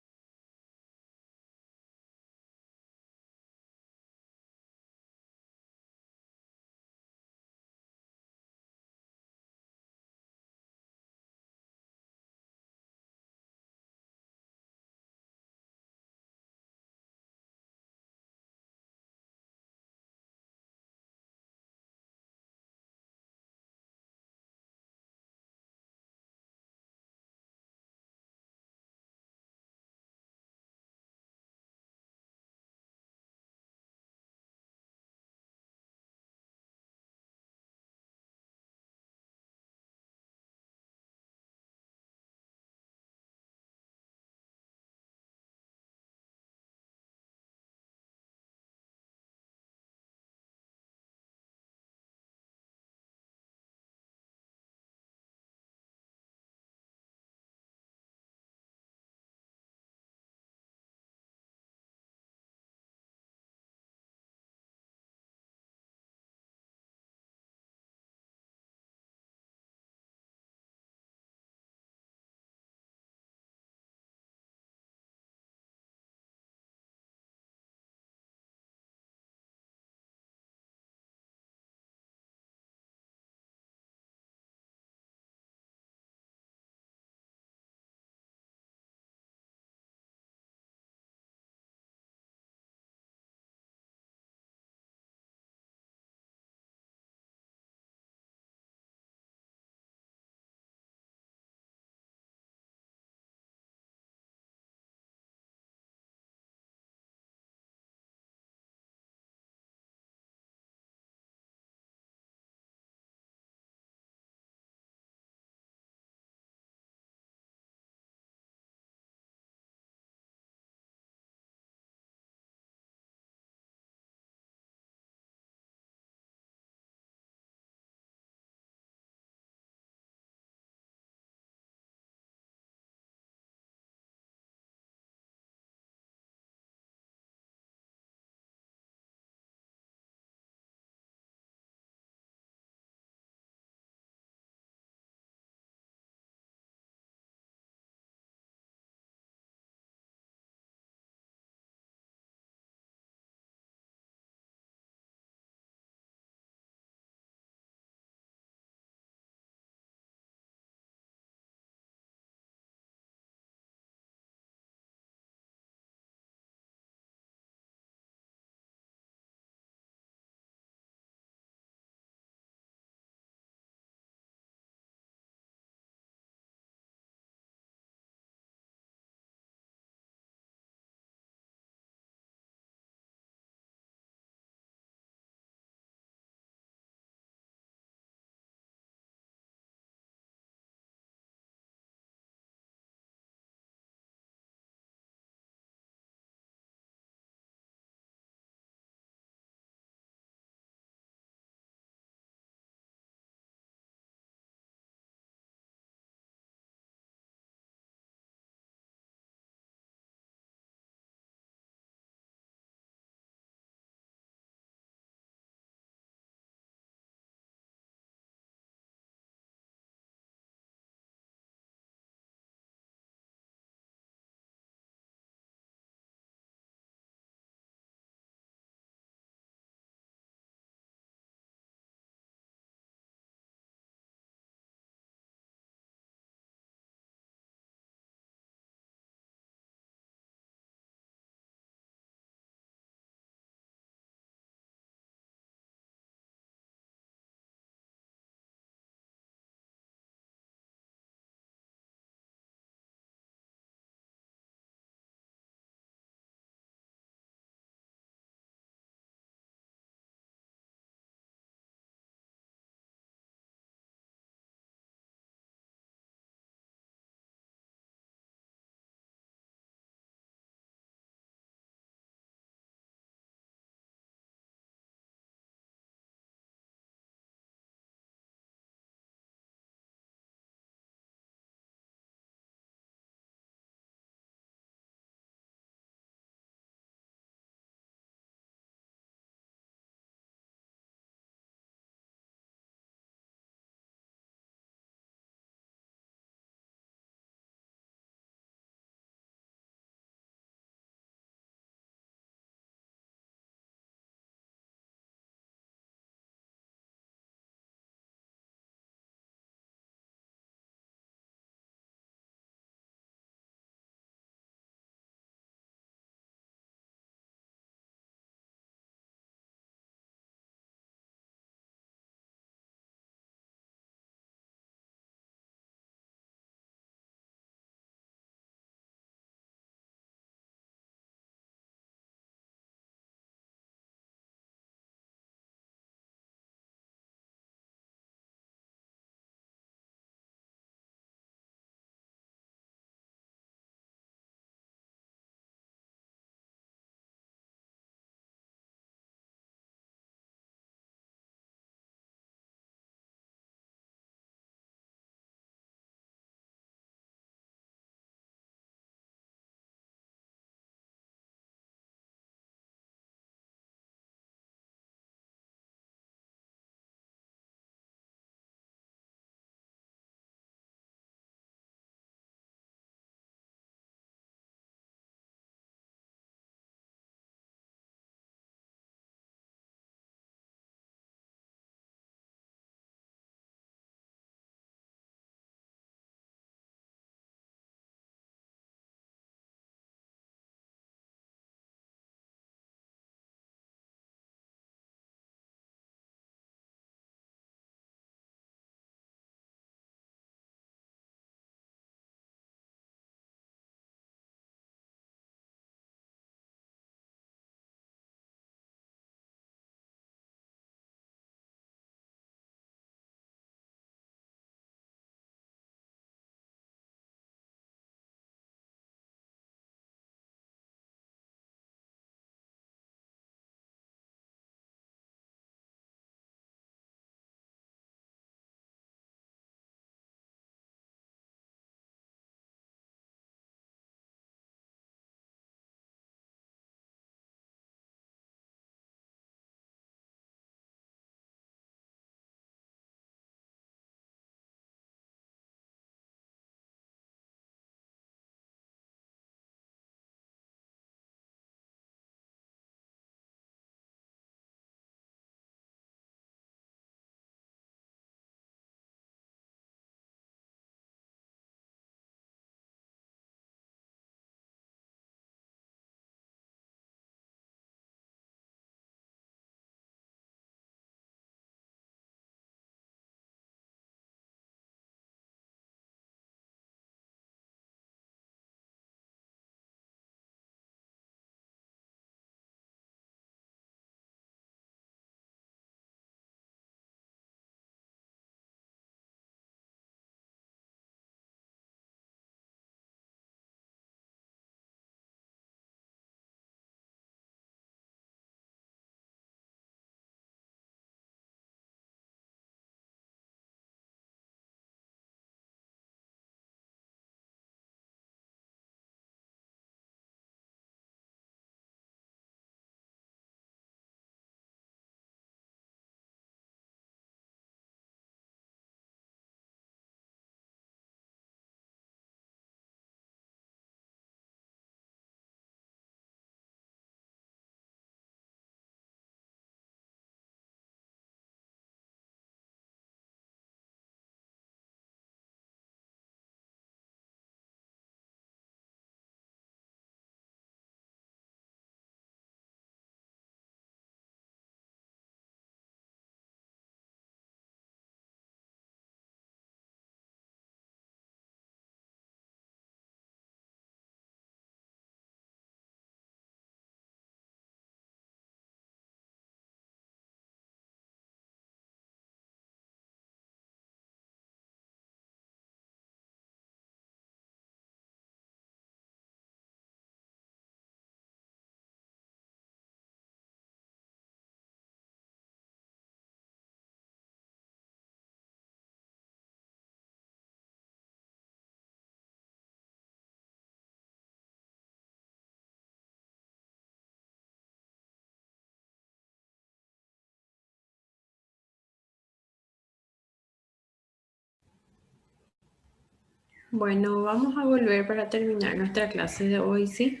Bueno, vamos a volver para terminar nuestra clase de hoy, ¿sí?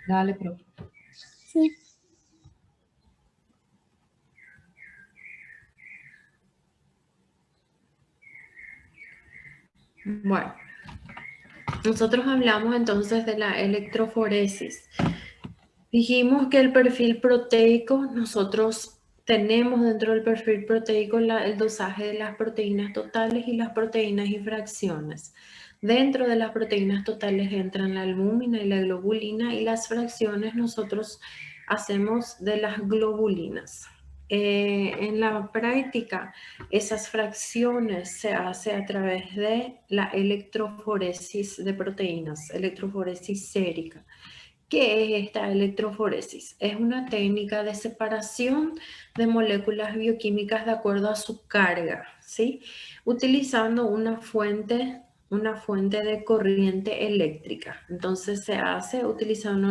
Dale, profe. Sí. Bueno, nosotros hablamos entonces de la electroforesis. Dijimos que el perfil proteico, nosotros tenemos dentro del perfil proteico el dosaje de las proteínas totales y las proteínas y fracciones. Dentro de las proteínas totales entran la albúmina y la globulina, y las fracciones nosotros hacemos de las globulinas. En la práctica, esas fracciones se hace a través de la electroforesis de proteínas, electroforesis sérica. ¿Qué es esta electroforesis? Es una técnica de separación de moléculas bioquímicas de acuerdo a su carga, ¿sí? Utilizando una fuente de corriente eléctrica. Entonces se hace utilizando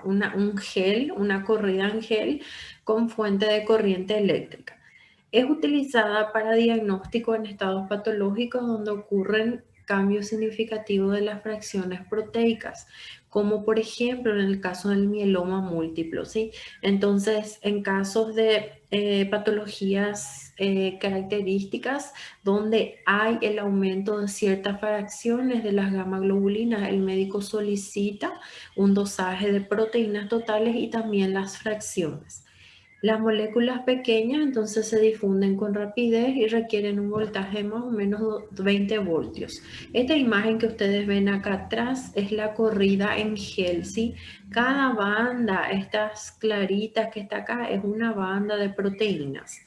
un gel, una corrida en gel con fuente de corriente eléctrica. Es utilizada para diagnóstico en estados patológicos donde ocurren cambios significativos de las fracciones proteicas, como por ejemplo en el caso del mieloma múltiplo, ¿sí? Entonces, en casos de patologías características donde hay el aumento de ciertas fracciones de las gamma globulinas, el médico solicita un dosaje de proteínas totales y también las fracciones. Las moléculas pequeñas entonces se difunden con rapidez y requieren un voltaje más o menos 20 voltios. Esta imagen que ustedes ven acá atrás es la corrida en gel, ¿sí? Cada banda, estas claritas que está acá, es una banda de proteínas.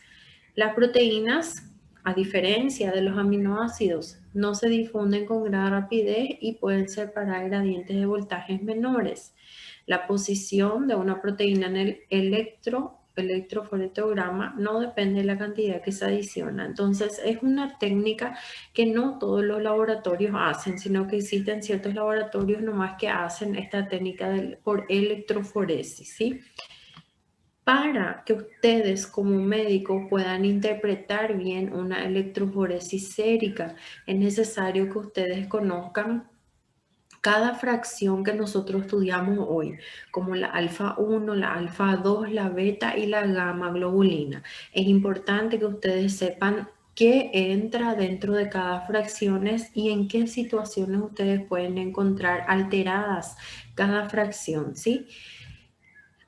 Las proteínas, a diferencia de los aminoácidos, no se difunden con gran rapidez y pueden separar gradientes de voltajes menores. La posición de una proteína en el electroforetograma no depende de la cantidad que se adiciona. Entonces es una técnica que no todos los laboratorios hacen, sino que existen ciertos laboratorios nomás que hacen esta técnica por electroforesis, ¿sí? Para que ustedes como médicos puedan interpretar bien una electroforesis sérica, es necesario que ustedes conozcan cada fracción que nosotros estudiamos hoy, como la alfa 1, la alfa 2, la beta y la gamma globulina. Es importante que ustedes sepan qué entra dentro de cada fracción y en qué situaciones ustedes pueden encontrar alteradas cada fracción, ¿sí?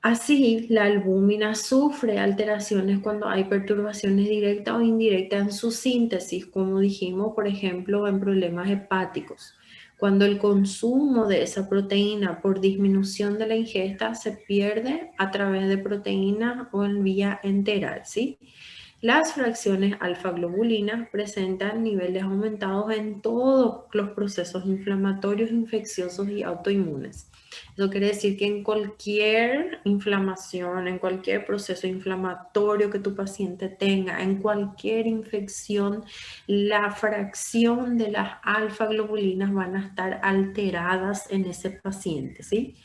Así, la albúmina sufre alteraciones cuando hay perturbaciones directas o indirectas en su síntesis, como dijimos, por ejemplo, en problemas hepáticos. Cuando el consumo de esa proteína por disminución de la ingesta se pierde a través de proteína o en vía enteral, ¿sí? Las fracciones alfa-globulinas presentan niveles aumentados en todos los procesos inflamatorios, infecciosos y autoinmunes. Eso quiere decir que en cualquier inflamación, en cualquier proceso inflamatorio que tu paciente tenga, en cualquier infección, la fracción de las alfa-globulinas van a estar alteradas en ese paciente, ¿sí?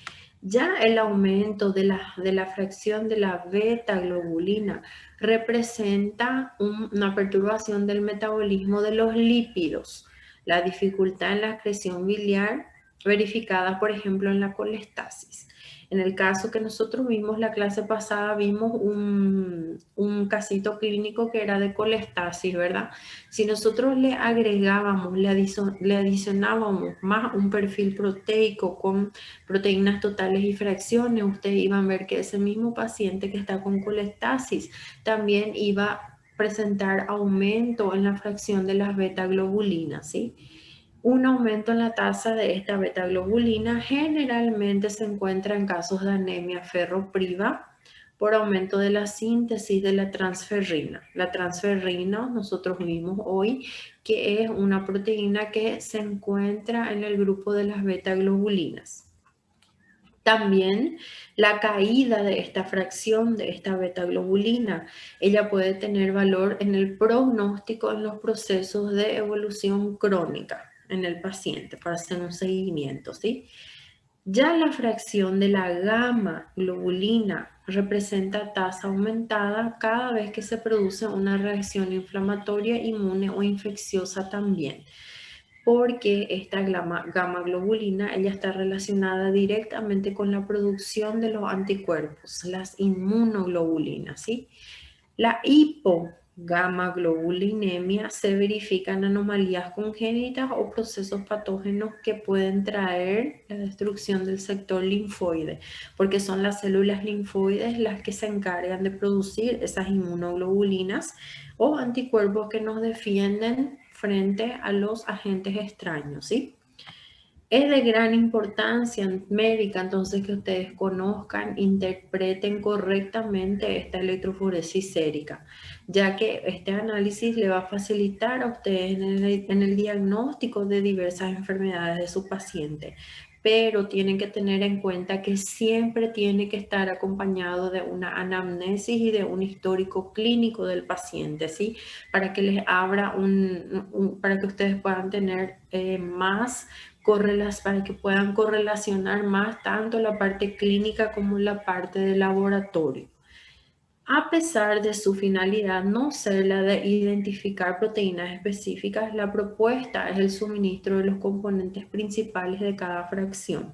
Ya el aumento de la fracción de la beta-globulina representa una perturbación del metabolismo de los lípidos, la dificultad en la excreción biliar verificada, por ejemplo, en la colestasis. En el caso que nosotros vimos la clase pasada, vimos un casito clínico que era de colestasis, ¿verdad? Si nosotros le agregábamos, le adicionábamos más un perfil proteico con proteínas totales y fracciones, ustedes iban a ver que ese mismo paciente que está con colestasis también iba a presentar aumento en la fracción de las beta-globulinas, ¿sí? Un aumento en la tasa de esta beta-globulina generalmente se encuentra en casos de anemia ferropriva por aumento de la síntesis de la transferrina. La transferrina, nosotros vimos hoy que es una proteína que se encuentra en el grupo de las beta-globulinas. También la caída de esta fracción de esta beta-globulina, ella puede tener valor en el pronóstico en los procesos de evolución crónica en el paciente para hacer un seguimiento, ¿sí? Ya la fracción de la gamma globulina representa tasa aumentada cada vez que se produce una reacción inflamatoria, inmune o infecciosa también. porque esta gamma globulina ella está relacionada directamente con la producción de los anticuerpos, las inmunoglobulinas, ¿sí? La hipogamaglobulinemia se verifican anomalías congénitas o procesos patógenos que pueden traer la destrucción del sector linfoide, porque son las células linfoides las que se encargan de producir esas inmunoglobulinas o anticuerpos que nos defienden frente a los agentes extraños, ¿sí? Es de gran importancia médica entonces que ustedes conozcan, interpreten correctamente esta electroforesis sérica, ya que este análisis le va a facilitar a ustedes en el diagnóstico de diversas enfermedades de su paciente. Pero tienen que tener en cuenta que siempre tiene que estar acompañado de una anamnesis y de un histórico clínico del paciente, ¿sí? Para que les abra para que ustedes puedan tener más para que puedan correlacionar más tanto la parte clínica como la parte de laboratorio. A pesar de su finalidad no ser la de identificar proteínas específicas, la propuesta es el suministro de los componentes principales de cada fracción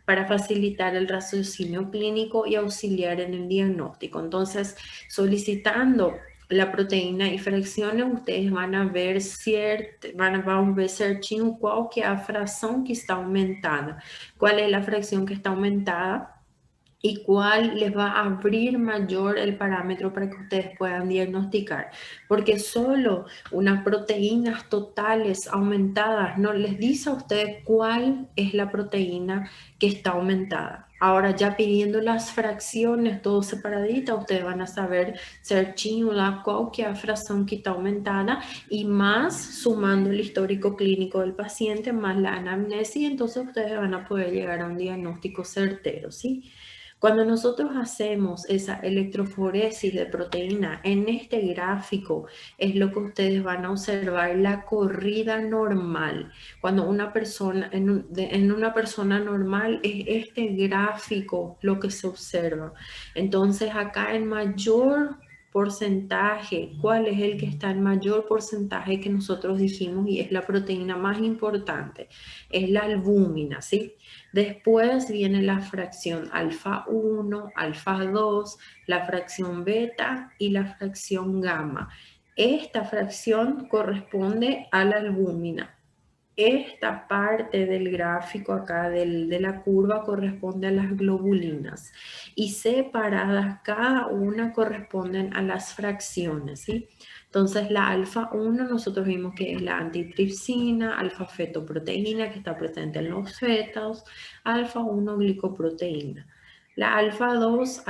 para facilitar el raciocinio clínico y auxiliar en el diagnóstico. Entonces, solicitando la proteína y fracciones, ustedes van a ver certinho qual que é a fração que está aumentada, cuál es la fracción que está aumentada y cuál les va a abrir mayor el parámetro para que ustedes puedan diagnosticar. Porque solo unas proteínas totales aumentadas no les dice a ustedes cuál es la proteína que está aumentada. Ahora ya pidiendo las fracciones todo separadita, ustedes van a saber certinho lá qual que é a fração que está aumentada y más sumando el histórico clínico del paciente más la anamnesis, entonces ustedes van a poder llegar a un diagnóstico certero, ¿sí? Cuando nosotros hacemos esa electroforesis de proteína, en este gráfico es lo que ustedes van a observar, la corrida normal. Cuando una persona, en una persona normal es este gráfico lo que se observa. Entonces acá en mayor porcentaje, ¿cuál es el que está en mayor porcentaje que nosotros dijimos? Y es la proteína más importante, es la albúmina, ¿sí? Después viene la fracción alfa 1, alfa 2, la fracción beta y la fracción gamma. Esta fracción corresponde a la albúmina. Esta parte del gráfico acá de la curva corresponde a las globulinas y separadas cada una corresponden a las fracciones, ¿sí? Entonces la alfa 1 nosotros vimos que es la antitripsina, alfa fetoproteína que está presente en los fetos, alfa 1 glicoproteína. La alfa 2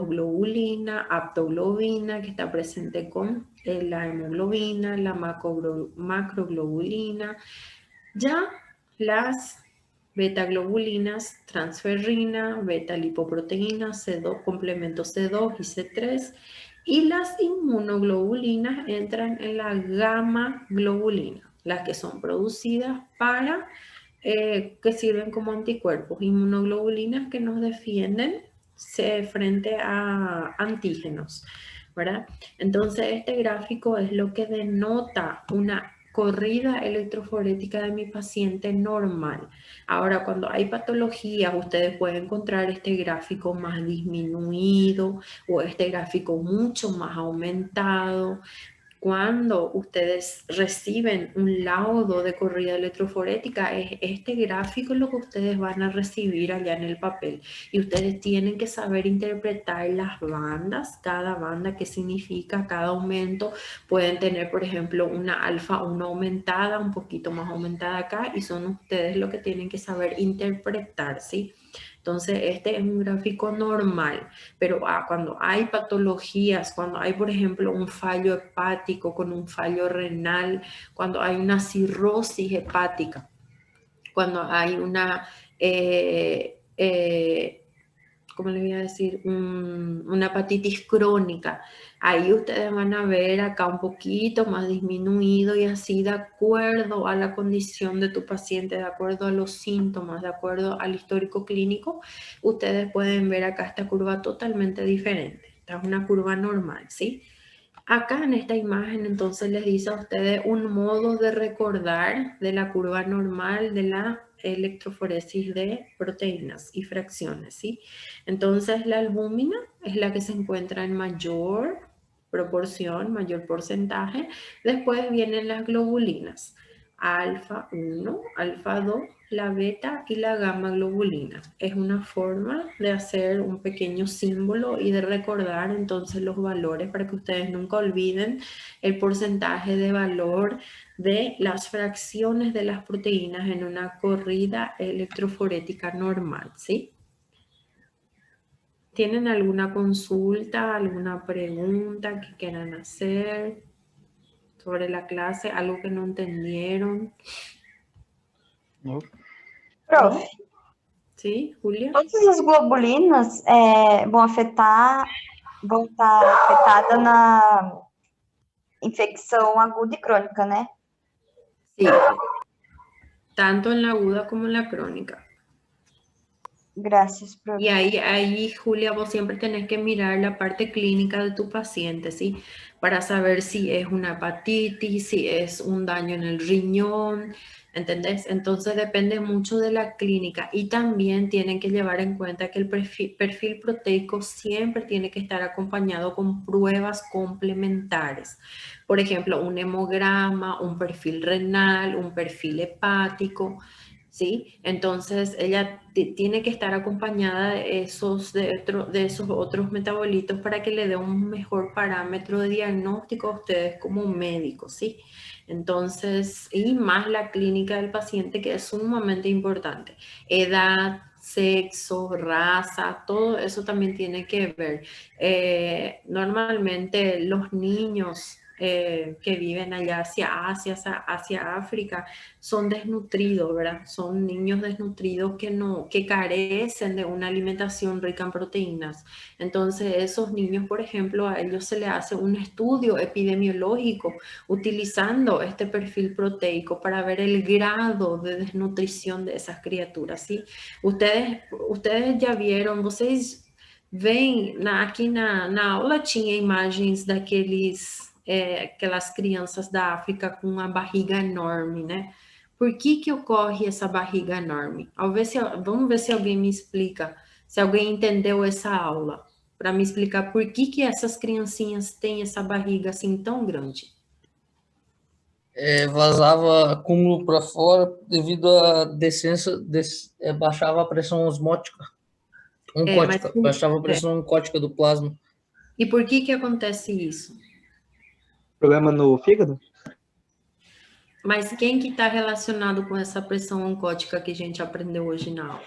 globulina, aptoglobina que está presente con la hemoglobina, la macroglobulina. Ya las beta-globulinas, transferrina, beta-lipoproteína, C2, complemento C2 y C3, y las inmunoglobulinas entran en la gamma-globulina, las que son producidas para, que sirven como anticuerpos, inmunoglobulinas que nos defienden frente a antígenos, ¿verdad? Entonces este gráfico es lo que denota una corrida electroforética de mi paciente normal. Ahora, cuando hay patologías, ustedes pueden encontrar este gráfico más disminuido o este gráfico mucho más aumentado. Cuando ustedes reciben un laudo de corrida electroforética, es este gráfico lo que ustedes van a recibir allá en el papel. Y ustedes tienen que saber interpretar las bandas, cada banda, qué significa cada aumento. Pueden tener, por ejemplo, una alfa 1 aumentada, un poquito más aumentada acá, y son ustedes lo que tienen que saber interpretar, ¿sí? Entonces, este es un gráfico normal, pero cuando hay patologías, cuando hay, por ejemplo, un fallo hepático con un fallo renal, cuando hay una cirrosis hepática, cuando hay una, ¿cómo le voy a decir? Una hepatitis crónica. Ahí ustedes van a ver acá un poquito más disminuido y así de acuerdo a la condición de tu paciente, de acuerdo a los síntomas, de acuerdo al histórico clínico, ustedes pueden ver acá esta curva totalmente diferente. Esta es una curva normal, ¿sí? Acá en esta imagen entonces les dice a ustedes un modo de recordar de la curva normal de la electroforesis de proteínas y fracciones, ¿sí? Entonces la albúmina es la que se encuentra en mayor proporción, mayor porcentaje. Después vienen las globulinas, alfa 1, alfa 2, la beta y la gamma globulina. Es una forma de hacer un pequeño símbolo y de recordar entonces los valores para que ustedes nunca olviden el porcentaje de valor de las fracciones de las proteínas en una corrida electroforética normal, ¿sí? ¿Tienen alguna consulta, alguna pregunta que quieran hacer sobre la clase? ¿Algo que no entendieron? No. Prof, ¿No? ¿Sí, Julia? todas as globulinas vão estar afetadas na infecção aguda e crônica, né? Sí, tanto en la aguda como en la crónica. Graças, prof. Y ahí, Julia, vos siempre tenés que mirar la parte clínica de tu paciente, ¿sí? Para saber si es una hepatitis, si es un daño en el riñón, ¿entendés? Entonces depende mucho de la clínica y también tienen que llevar en cuenta que el perfil proteico siempre tiene que estar acompañado con pruebas complementarias. Por ejemplo, un hemograma, un perfil renal, un perfil hepático, ¿sí? Entonces ella tiene que estar acompañada de esos otros metabolitos para que le dé un mejor parámetro de diagnóstico a ustedes como médicos, ¿sí? Entonces, y más la clínica del paciente, que es sumamente importante. Edad, sexo, raza, todo eso también tiene que ver. Normalmente los niños que viven allá hacia Asia, hacia África, son desnutridos, ¿verdad? Son niños desnutridos que carecen de una alimentación rica en proteínas. Entonces, esos niños, por ejemplo, a ellos se les hace un estudio epidemiológico utilizando este perfil proteico para ver el grado de desnutrición de esas criaturas, ¿sí? Ustedes já viram, vocês veem, aqui na aula tinha imagens aquelas crianças da África com uma barriga enorme, né? Por que ocorre essa barriga enorme? Vamos ver se alguém me explica, se alguém entendeu essa aula, para me explicar por que essas criancinhas têm essa barriga assim tão grande. Vazava acúmulo para fora devido à baixava a pressão osmótica, oncótica, baixava a pressão oncótica do plasma. E por que acontece isso? Problema no fígado? Mas quem que está relacionado com essa pressão oncótica que a gente aprendeu hoje na aula?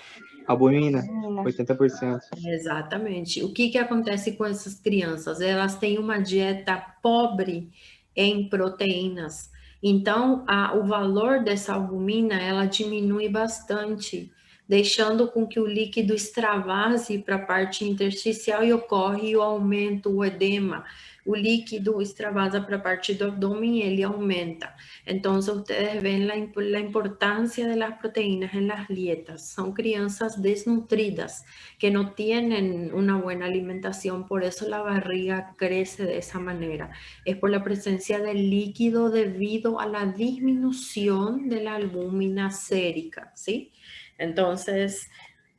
Albumina, 80%. Exatamente. O que acontece com essas crianças? Elas têm uma dieta pobre em proteínas. Então, o valor dessa albumina, ela diminui bastante, deixando com que o líquido extravase para a parte intersticial e ocorre o aumento, o edema. O líquido extravasa para a parte do abdômen e ele aumenta. Entonces, ustedes ven la importancia de las proteínas en las dietas. Son crianzas desnutridas que no tienen una buena alimentación, por eso la barriga crece de esa manera. Es por la presencia del líquido debido a la disminución de la albúmina sérica, ¿sí? Entonces,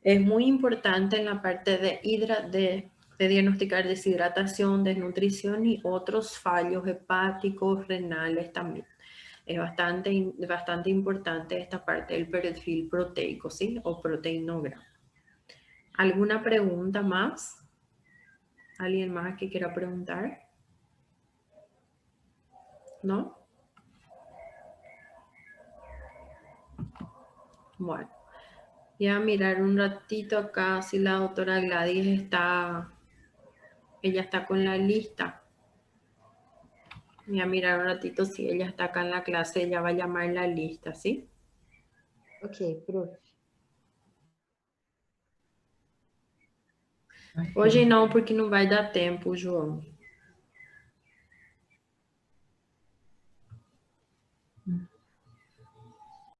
es muy importante en la parte de diagnosticar deshidratación, desnutrición y otros fallos hepáticos, renales también. Es bastante importante esta parte del perfil proteico, ¿sí? O proteinograma. ¿Alguna pregunta más? ¿Alguien más que quiera preguntar? ¿No? Bueno, voy a mirar un ratito acá si la doctora Gladys ella está con la lista. Voy a mirar un ratito si ella está acá en la clase, ella va a llamar la lista, ¿sí? Ok, prof. Hoje não, porque não vai dar tempo, João.